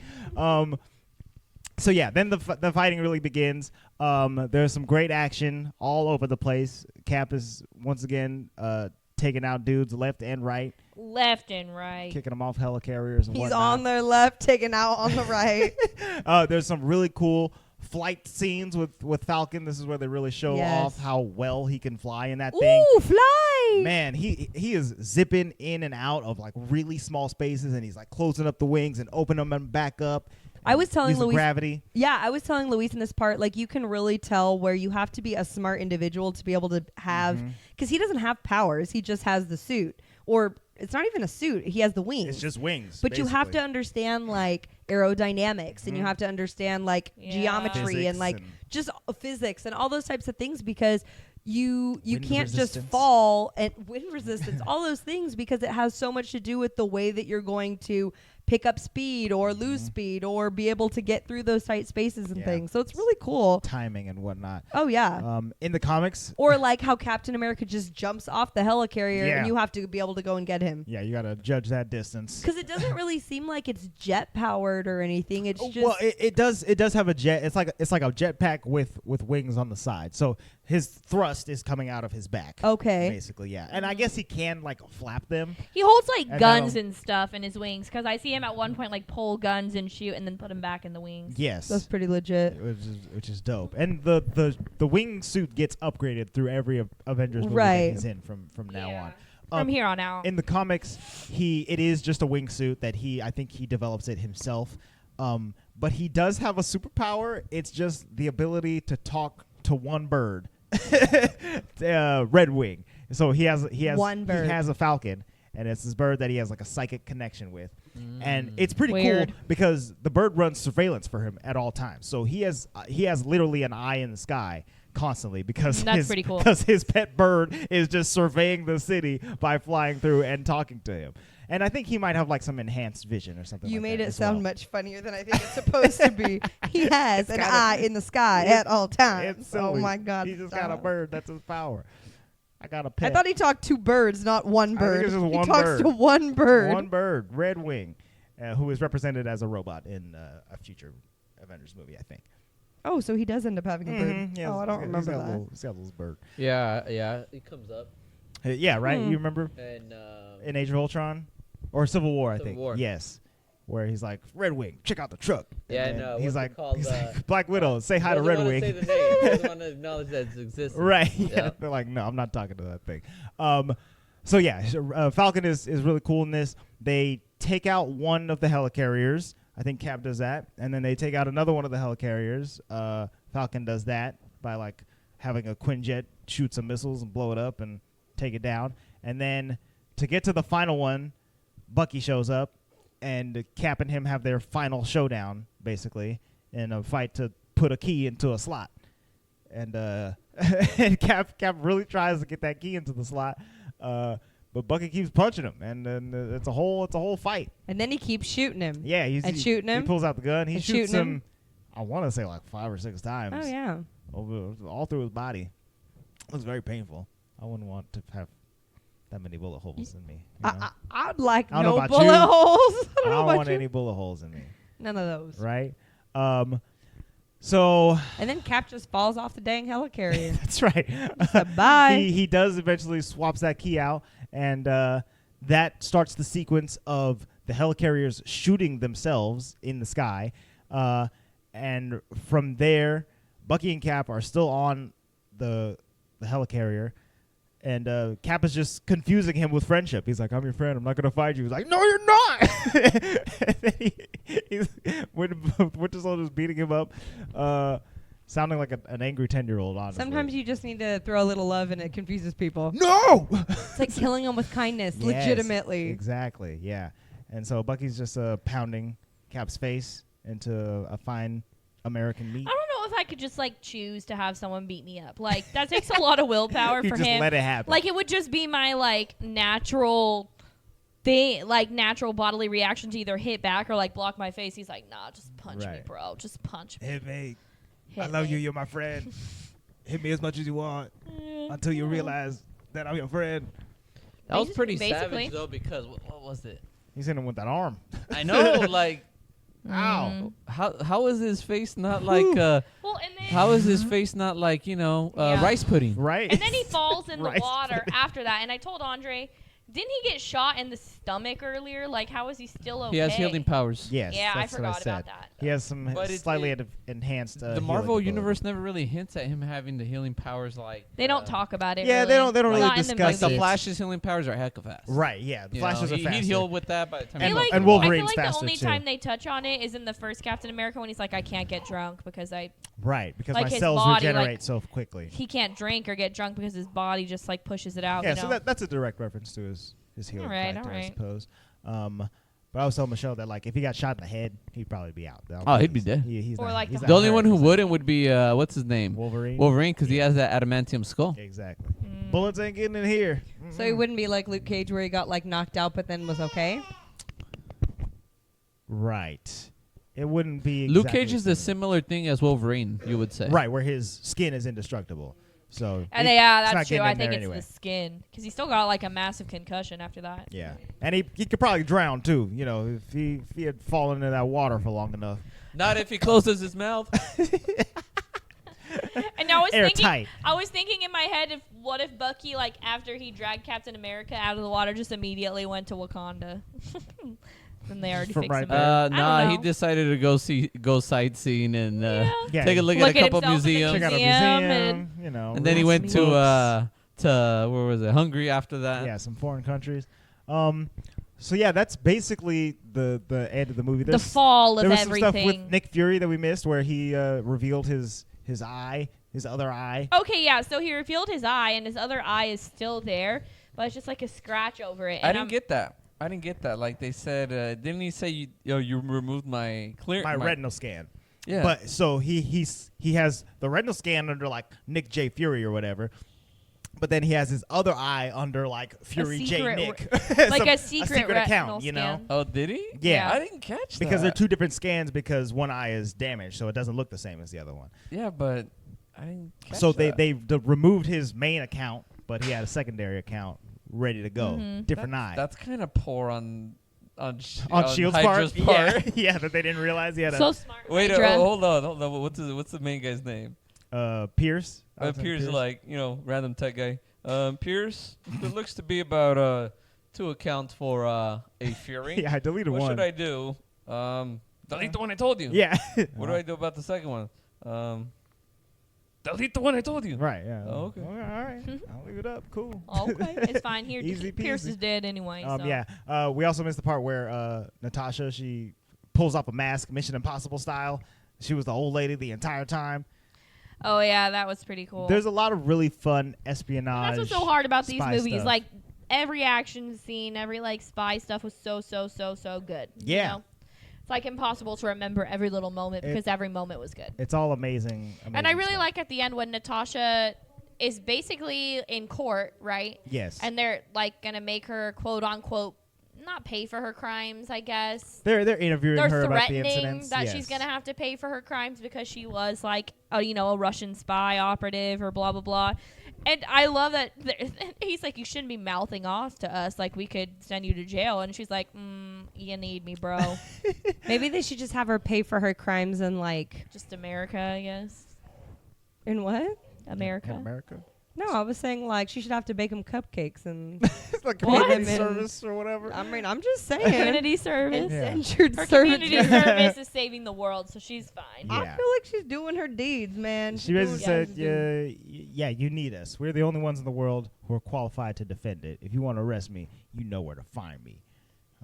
So yeah, then the fighting really begins. There's some great action all over the place. Cap is once again taking out dudes left and right, left and right. kicking them off helicarriers and He's whatnot. on their left, taken out on the right. There's some really cool flight scenes with Falcon. This is where they really show Yes. off how well he can fly in that thing. Ooh, fly. Man, he is zipping in and out of like really small spaces, and he's like closing up the wings and opening them back up. I was telling using Luis- gravity. Yeah, I was telling Luis in this part, like, you can really tell where you have to be a smart individual to be able to have, because he doesn't have powers. He just has the suit. Or it's not even a suit. He has the wings. It's just wings. But you have to basically. understand, like, aerodynamics, and you have to understand, like, Yeah. geometry Physics and, like, and- just physics and all those types of things, because you Wind can't just resistance. fall and wind resistance, all those things, because it has so much to do with the way that you're going to pick up speed or lose speed or be able to get through those tight spaces and things. So it's really cool. Timing and whatnot. Oh, yeah. In the comics. Or like how Captain America just jumps off the helicarrier Yeah. and you have to be able to go and get him. Yeah, you got to judge that distance. Because it doesn't really seem like it's jet powered or anything. It's just Well, it does have a jet. It's like a jetpack with wings on the side. So his thrust is coming out of his back. okay. Basically, yeah. And I guess he can like flap them. He holds like And guns that'll- and stuff in his wings because I see him at one point like pull guns and shoot and then put them back in the wings. Yes. That's pretty legit. Which is dope. And the wing suit gets upgraded through every Avengers movie Right. that he's in from now Yeah. on. From here on out. In the comics, it is just a wingsuit that I think he develops it himself. But he does have a superpower. It's just the ability to talk to one bird, Red Wing. So he has One bird. He has a falcon, and it's this bird that he has like a psychic connection with. And it's pretty Weird. cool because the bird runs surveillance for him at all times. So he has literally an eye in the sky constantly because That's pretty cool. because his pet bird is just surveying the city by flying through and talking to him. And I think he might have like some enhanced vision or something. You like made that it as sound well. much funnier than I think it's supposed to be. He has an eye in the sky at all times. It's Oh silly. my God. He just got a stop. bird. That's his power. I got a I pet. thought he talked to birds, not one think bird. it's just he one talks bird. to one bird. One bird, Red Wing, who is represented as a robot in a future Avengers movie, I think. Oh, so he does end up having a bird. Mhm, yeah, Oh, I don't he's remember got that. He's got a little bird. Yeah, it comes up. Yeah, right. You remember And in Age of Ultron or Civil War? I Civil think. War. Yes, where he's like, Red Wing, check out the truck. Yeah, And no, then what's he's it like, called, Black Widow, say hi to Red Wing. Say the name. Doesn't want to acknowledge that it's existence. Right. Yeah. Yeah. They're like, no, I'm not talking to that thing. So yeah, Falcon is really cool in this. They take out one of the helicarriers. I think Cap does that, and then they take out another one of the helicarriers. Falcon does that by like having a Quinjet shoot some missiles and blow it up and take it down. And then to get to the final one, Bucky shows up, and Cap and him have their final showdown, basically, in a fight to put a key into a slot. And and Cap really tries to get that key into the slot, but Bucky keeps punching him, and then it's a whole fight. And then he keeps shooting him. Yeah, And shooting him? He pulls out the gun. He And shoots shooting him. him? I want to say like 5 or 6 times. Oh, yeah. all through his body. Looks very painful. I wouldn't want to have that many bullet holes in me. You know? I'd like I don't know no about bullet you. holes. I I don't know don't about want you. any bullet holes in me. None of those. Right? So And then Cap just falls off the dang helicarrier. that's right. Said, bye. He does eventually swaps that key out, and that starts the sequence of the helicarriers shooting themselves in the sky. And from there, Bucky and Cap are still on the helicarrier, and Cap is just confusing him with friendship. He's like, "I'm your friend. I'm not gonna fight you." He's like, "No, you're not." And then he's Winter Soldier's beating him up, sounding like an angry 10-year-old. Honestly, Sometimes you just need to throw a little love and it confuses people. no. It's like killing them with kindness, Yes, legitimately. Exactly. Yeah. And so Bucky's just pounding Cap's face into a fine American meat. I don't know if I could just like choose to have someone beat me up. Like that takes a lot of willpower You for just him. let it happen. Like it would just be my like natural thing, like natural bodily reaction to either hit back or like block my face. He's like, nah, just punch me, Right. bro. Just punch me. Hit me. Hit I love me. you. You're my friend. Hit me as much as you want until you realize that I'm your friend. That was pretty Basically. savage though, because what was it? He's hitting him with that arm. I know, like, Ow. how is his face not like Well, and then how is his face not like Yeah. rice pudding? Right? and then he falls in the Rice water after that. And I told Andre, didn't he get shot in the stomach earlier? Like, how is he still okay? He has healing powers. Yes. Yeah, I that's what forgot said. about that. He has some But slightly enhanced. The healing Marvel ability. universe never really hints at him having the healing powers like They don't talk about it. Yeah, really. they don't really Not in the discuss like the movies. it. Flash's healing powers are heck of fast. Right. Yeah. The You Flashes know, are faster. He'd heal with that by the time. They he like, got and to I feel Wolverine's like the faster, only too. time they touch on it is in the first Captain America when he's like, I can't get drunk because Right, because like my his cells body, regenerate like- so quickly. he can't drink or get drunk because his body just like pushes it out. Yeah, you know? so that's a direct reference to his healing Alright, factor, I alright. suppose. But I was telling Michelle that like if he got shot in the head, he'd probably be out. Oh, he'd be dead. He's Or not, like he's the The not only one who 100%. wouldn't would be what's his name? Wolverine. Wolverine, because he has that adamantium skull. Exactly. Mm. Bullets ain't getting in here. So he wouldn't be like Luke Cage where he got like knocked out but then was okay? Right. It wouldn't be. Luke exactly Cage is a similar thing as Wolverine, you would say. Right, where his skin is indestructible. So And it's that's not true. getting I in think there it's anyway. the skin because he still got like a massive concussion after that. Yeah, and he could probably drown too. You know, if he had fallen into that water for long enough. Not if he closes his mouth. And I Airtight. was thinking in my head, what if Bucky, like after he dragged Captain America out of the water, just immediately went to Wakanda? Then they already From fixed right him. there. I don't Nah, he know. decided to go sightseeing and Yeah, take a look Look at a at couple himself in the museums. check out a museum museum. You know, And then he read went some books. to where was it? Hungary after that. Yeah, some foreign countries. So yeah, that's basically the end of the movie. The fall of there was everything. some stuff with Nick Fury that we missed, where he revealed his eye, his other eye. Okay, yeah. So he revealed his eye, and his other eye is still there, but it's just like a scratch over it. I And didn't get that. Like they said, didn't he say you removed my retinal scan. Yeah. But so he has the retinal scan under like Nick J Fury or whatever. But then he has his other eye under like Fury J secret Nick. like a secret retinal account, you know? scan. Oh, did he? Yeah. I didn't catch Because they're that. two different scans because one eye is damaged, so it doesn't look the same as the other one. Yeah, but I didn't catch So that. they removed his main account, but he had a secondary account ready to go. Mhm. Different eye. That's kind of poor on S.H.I.E.L.D's Hydra's part? Yeah, that they didn't realize he had So smart. Wait, Hydra. hold on. What's the main guy's name? Pierce. Pierce is like, random tech guy. Pierce, it looks to be about 2 accounts for a Fury. Yeah, I deleted What one. should I do? Delete the one I told you. Yeah. What do I do about the second one? Delete the one I told you. Right, yeah. Oh, okay. All right. I'll leave it up. Cool. Okay, it's fine. Here, Easy Pierce peasy. is dead anyway. So. Yeah. We also missed the part where Natasha, she pulls off a mask, Mission Impossible style. She was the old lady the entire time. Oh yeah, that was pretty cool. There's a lot of really fun espionage. And that's what's so hard about these spy movies. stuff. Like every action scene, every like spy stuff was so good. Yeah. You know? It's like impossible to remember every little moment because every moment was good. It's all amazing. And I really stuff. like at the end when Natasha is basically in court, right? Yes. And they're like gonna make her quote unquote not pay for her crimes, I guess. They're interviewing They're her about the threatening incidents. that yes. she's gonna have to pay for her crimes because she was like a Russian spy operative or blah blah blah. And I love that he's like, you shouldn't be mouthing off to us, like we could send you to jail. And she's like, you need me, bro. Maybe they should just have her pay for her crimes in like Just America, I guess. in what? America. America. No, I was saying like she should have to bake them cupcakes and. It's like What? community Women. service or whatever. I mean, I'm just saying. Community service. Yeah. Indentured Her servant. community service is saving the world, so she's fine. Yeah. I feel like she's doing her deeds, man. She basically She's said, doing what she yeah, you need us. We're the only ones in the world who are qualified to defend it. If you want to arrest me, you know where to find me.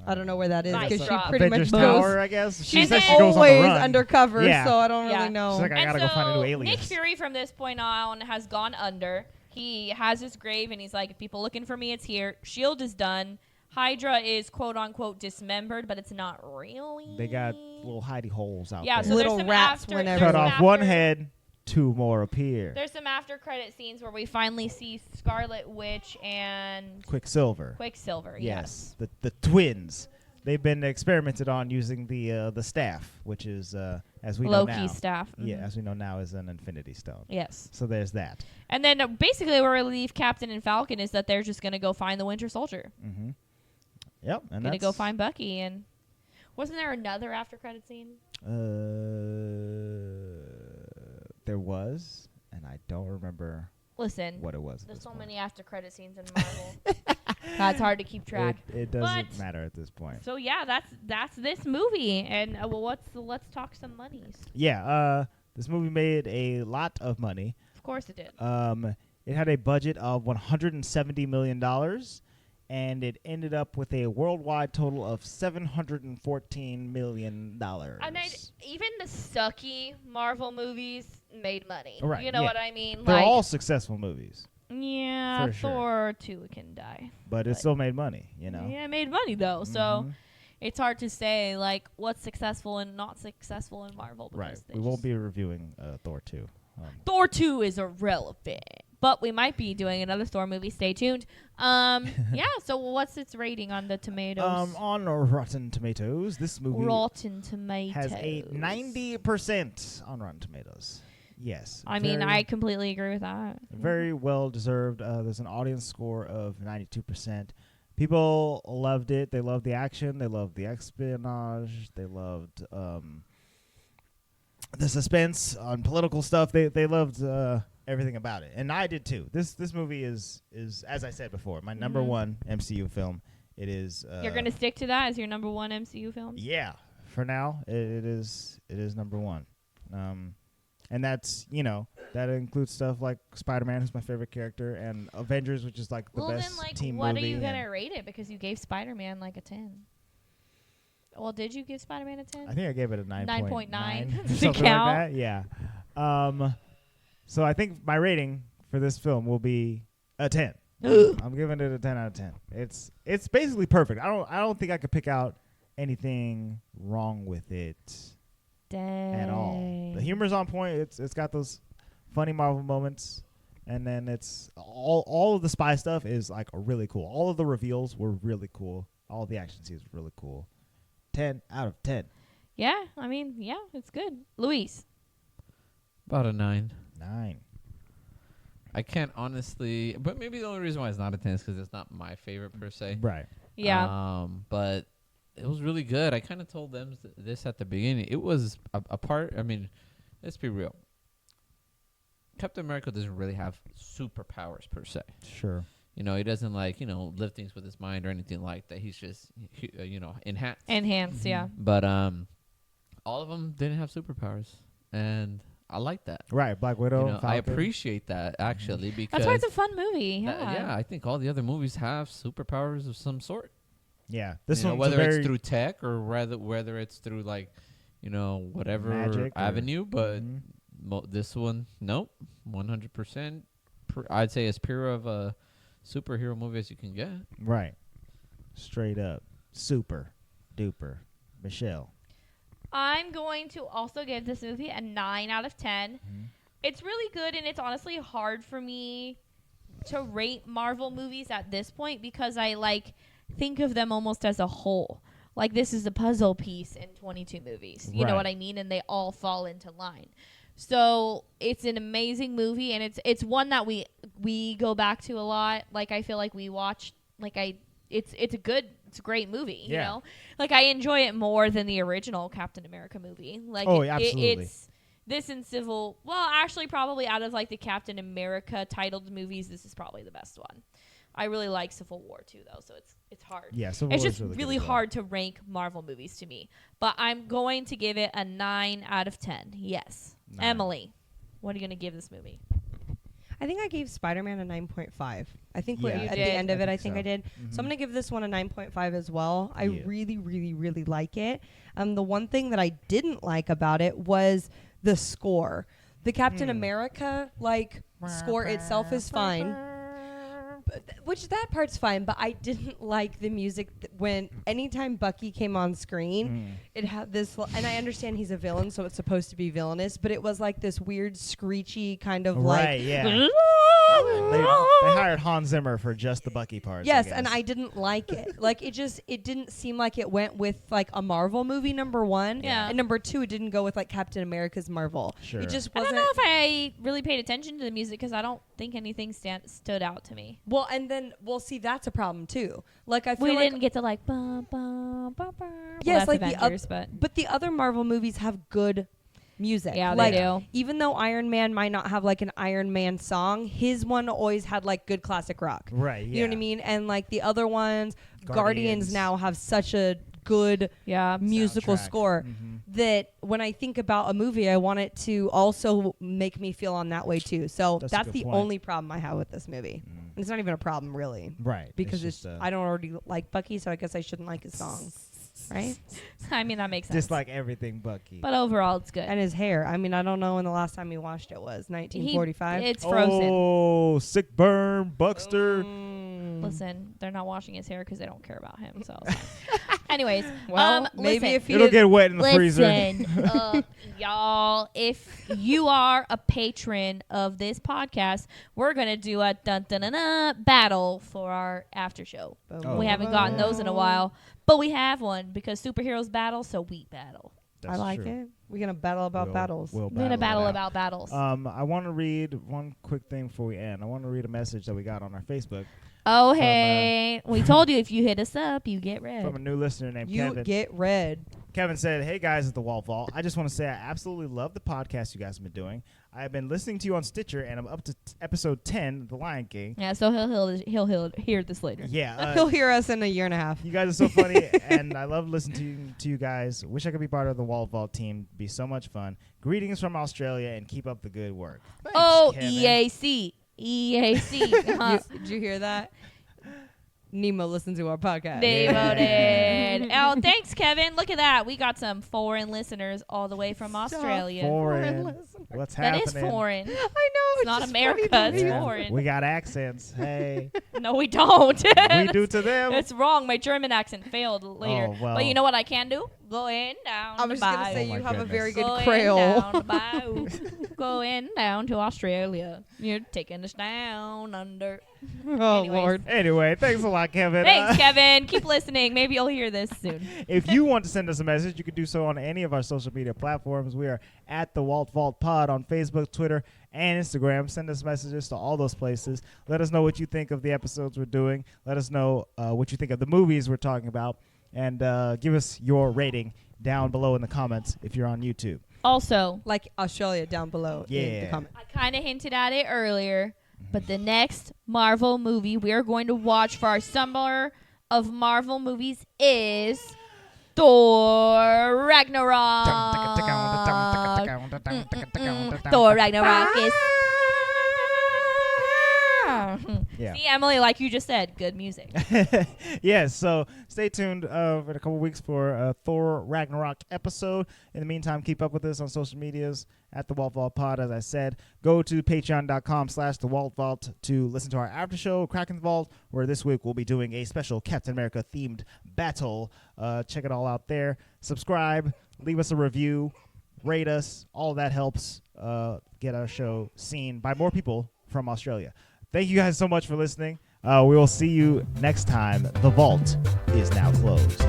I don't know where that is Nice because she drop. pretty Avengers much Tower, goes. I guess. She She's said she goes on the always run. undercover, Yeah. so I don't Yeah. really know. She's like, I And gotta so go find a new alias. Nick Fury from this point on has gone under. He has his grave, and he's like, if people looking for me, it's here. S.H.I.E.L.D. is done. Hydra is quote unquote dismembered, but it's not really. They got little hidey holes out Yeah, there. so Little there's some rats after, whenever- there's Cut some off after, one head, 2 more appear. There's some after credit scenes where we finally see Scarlet Witch and Quicksilver. Quicksilver. Yes, the twins. They've been experimented on using the staff, which is as we know now. Loki's staff. Yeah, Mhm. as we know now is an Infinity Stone. Yes. So there's that. And then basically where we leave Captain and Falcon is that they're just going to go find the Winter Soldier. Mm-hmm. Yep, and Going to go that's- find Bucky. And wasn't there another after credit scene? There was, and I don't remember Listen, what it was. at there's this so point. many after credit scenes in Marvel. That's hard to keep track. It doesn't But- matter at this point. So yeah, that's this movie. And let's talk some monies. Yeah, this movie made a lot of money. Of course it did. It had a budget of $170 million, and it ended up with a worldwide total of $714 million. And even the sucky Marvel movies made money. Right, You know yeah. what I mean? They're like, all successful movies, yeah, for sure. Thor 2 can die. but it But- still made money, you know? Yeah, it made money though. So Mhm. it's hard to say like what's successful and not successful in Marvel. Right. because they We won't just- be reviewing Thor 2. Thor 2 is irrelevant. but we might be doing another Thor movie. Stay tuned. Yeah. So what's its rating on the tomatoes? On Rotten Tomatoes, this movie Rotten Tomatoes has a 90% on Rotten Tomatoes. Yes. I mean, I completely agree with that. Very well deserved. There's an audience score of 92%. People loved it. They loved the action. They loved the espionage. They loved the suspense on political stuff. They loved everything about it, and I did too. This movie is as I said before, my number one MCU film. It is. You're gonna stick to that as your number one MCU film? Yeah, for now it is number one. And that's, that includes stuff like Spider-Man, who's my favorite character, and Avengers, which is like the best team movie. What are you going to rate it? Because you gave Spider-Man like a 10. Well, did you give Spider-Man a 10? I think I gave it a 9.9. 9.9. Something like that, yeah. So I think my rating for this film will be a 10. I'm giving it a 10 out of 10. It's basically perfect. I don't think I could pick out anything wrong with it. Dang. At all. The humor's on point. It's got those funny Marvel moments, and then it's all of the spy stuff is like really cool. All of the reveals were really cool. All of the action scenes were really cool. 10 out of 10. Yeah, I mean, yeah, it's good. Luis. About a 9. 9. I can't honestly, but maybe the only reason why it's not a 10 is because it's not my favorite per se. Right. Yeah. But it was really good. I kind of told them this at the beginning. It was a part. I mean, let's be real. Captain America doesn't really have superpowers per se. Sure. He doesn't lift things with his mind or anything like that. He's just, enhanced. Enhanced, yeah. But all of them didn't have superpowers, and I like that. Right, Black Widow. I appreciate that actually because that's why it's a fun movie. Yeah. I think all the other movies have superpowers of some sort. Yeah, this one whether it's through tech or whether it's through whatever magic avenue, but this one, nope, 100%. I'd say as pure of a superhero movie as you can get. Right, straight up, super duper. Michelle. I'm going to also give this movie a 9 out of 10. It's really good, and it's honestly hard for me to rate Marvel movies at this point because I think of them almost as a whole. Like, this is a puzzle piece in 22 movies. You know what I mean? And they all fall into line. So it's an amazing movie, and it's one that we go back to a lot. Like, I feel like we watch, it's a great movie, you know? Like, I enjoy it more than the original Captain America movie. Like, absolutely. It's this and actually probably out of, the Captain America titled movies, this is probably the best one. I really like Civil War too, though, so it's hard. Yeah, Civil It's War just is really hard to rank Marvel movies to me. But I'm going to give it a 9 out of 10. Yes. 9. Emily, what are you going to give this movie? I think I gave Spider-Man a 9.5. I think Yeah. at the end of it, I think I did. So I'm going to give this one a 9.5 as well. I really, really, really like it. The one thing that I didn't like about it was the score. The Captain America, score itself is fine. Which that part's fine, but I didn't like the music when anytime Bucky came on screen, it had this, and I understand he's a villain, so it's supposed to be villainous, but it was like this weird screechy kind of they hired Hans Zimmer for just the Bucky parts. Yes, and I didn't like it. It didn't seem like it went with a Marvel movie, number one. Yeah. And number two, it didn't go with Captain America's Marvel. Sure. It just I wasn't. don't know if I really paid attention to the music because I don't think anything stood out to me. Well, and then see that's a problem too. I feel We like didn't get to ba ba ba ba. yes, well, the Avengers, but the other Marvel movies have good music. Yeah, they do. Even though Iron Man might not have an Iron Man song, his one always had good classic rock. Right. Yeah. You know what I mean? And the other ones, Guardians now have such a good musical soundtrack. score that when I think about a movie, I want it to also make me feel on that way too. So that's the only problem I have with this movie. And it's not even a problem really. Right. Because it's I don't already like Bucky, so I guess I shouldn't like his song. Right? I mean, that makes sense. Just like everything Bucky. But overall, it's good. And his hair. I mean, I don't know when the last time we watched it was. 1945? It's frozen. Oh, sick burn, Buckster. Listen, they're not washing his hair because they don't care about him. So Anyways, Well, maybe listen. if he It'll did- get wet in the freezer. Listen, y'all, if you are a patron of this podcast, we're going to do a battle for our after show. Oh. We haven't gotten those in a while, but we have one because superheroes battle, so we battle. I like it. We're gonna battle about battles. We're going to battle about battles. I want to read one quick thing before we end. I want to read a message that we got on our Facebook Oh, hey. We told you if you hit us up, you get from red. a new listener named You Kevin. get red. Kevin said, "Hey guys at the Walt Vault, I just want to say I absolutely love the podcast you guys have been doing. I have been listening to you on Stitcher, and I'm up to episode 10, The Lion King. Yeah, so he'll hear this later. Yeah, He'll hear us in a year and a half. you guys are so funny, and I love listening to you guys. Wish I could be part of the Walt Vault team. Be so much fun. Greetings from Australia, and keep up the good work." Thanks, Oh, Kevin. EAC. EAC. Did you hear that? Nemo listened to our podcast. Devoted. Oh, thanks, Kevin. Look at that. We got some foreign listeners all the way from Australia. Foreign. What's That happening? is foreign. I know. It's not just America. funny to It's me. foreign. We got accents. Hey, No, we don't. we do to them. It's wrong. My German accent failed later. Oh, well. But you know what I can do? Going down I was the just gonna bayou. say Oh, you my have a very good Going Creole. down the bayou. Going down to Australia. You're taking us down under. Oh Anyways. Lord. Anyway, thanks a lot, Kevin. Thanks, Kevin. Keep listening. Maybe you'll hear this soon. If you want to send us a message, you can do so on any of our social media platforms. We are at the Walt Vault Pod on Facebook, Twitter, and Instagram. Send us messages to all those places. Let us know what you think of the episodes we're doing. Let us know what you think of the movies we're talking about. And give us your rating down below in the comments if you're on YouTube. Also, Like Australia down below in the Yeah. comment. I kind of hinted at it earlier, but the next Marvel movie we are going to watch for our summer of Marvel movies is Thor Ragnarok. Thor Ragnarok is. Yeah. See, Emily, like you just said, good music. Yes, so stay tuned for a couple weeks for a Thor Ragnarok episode. In the meantime, keep up with us on social medias at the Walt Vault Pod. As I said, go to patreon.com/the Walt Vault to listen to our after show, Kraken's Vault, where this week we'll be doing a special Captain America themed battle. Check it all out there. Subscribe, leave us a review, rate us. All that helps get our show seen by more people from Australia. Thank you guys so much for listening. We will see you next time. The vault is now closed.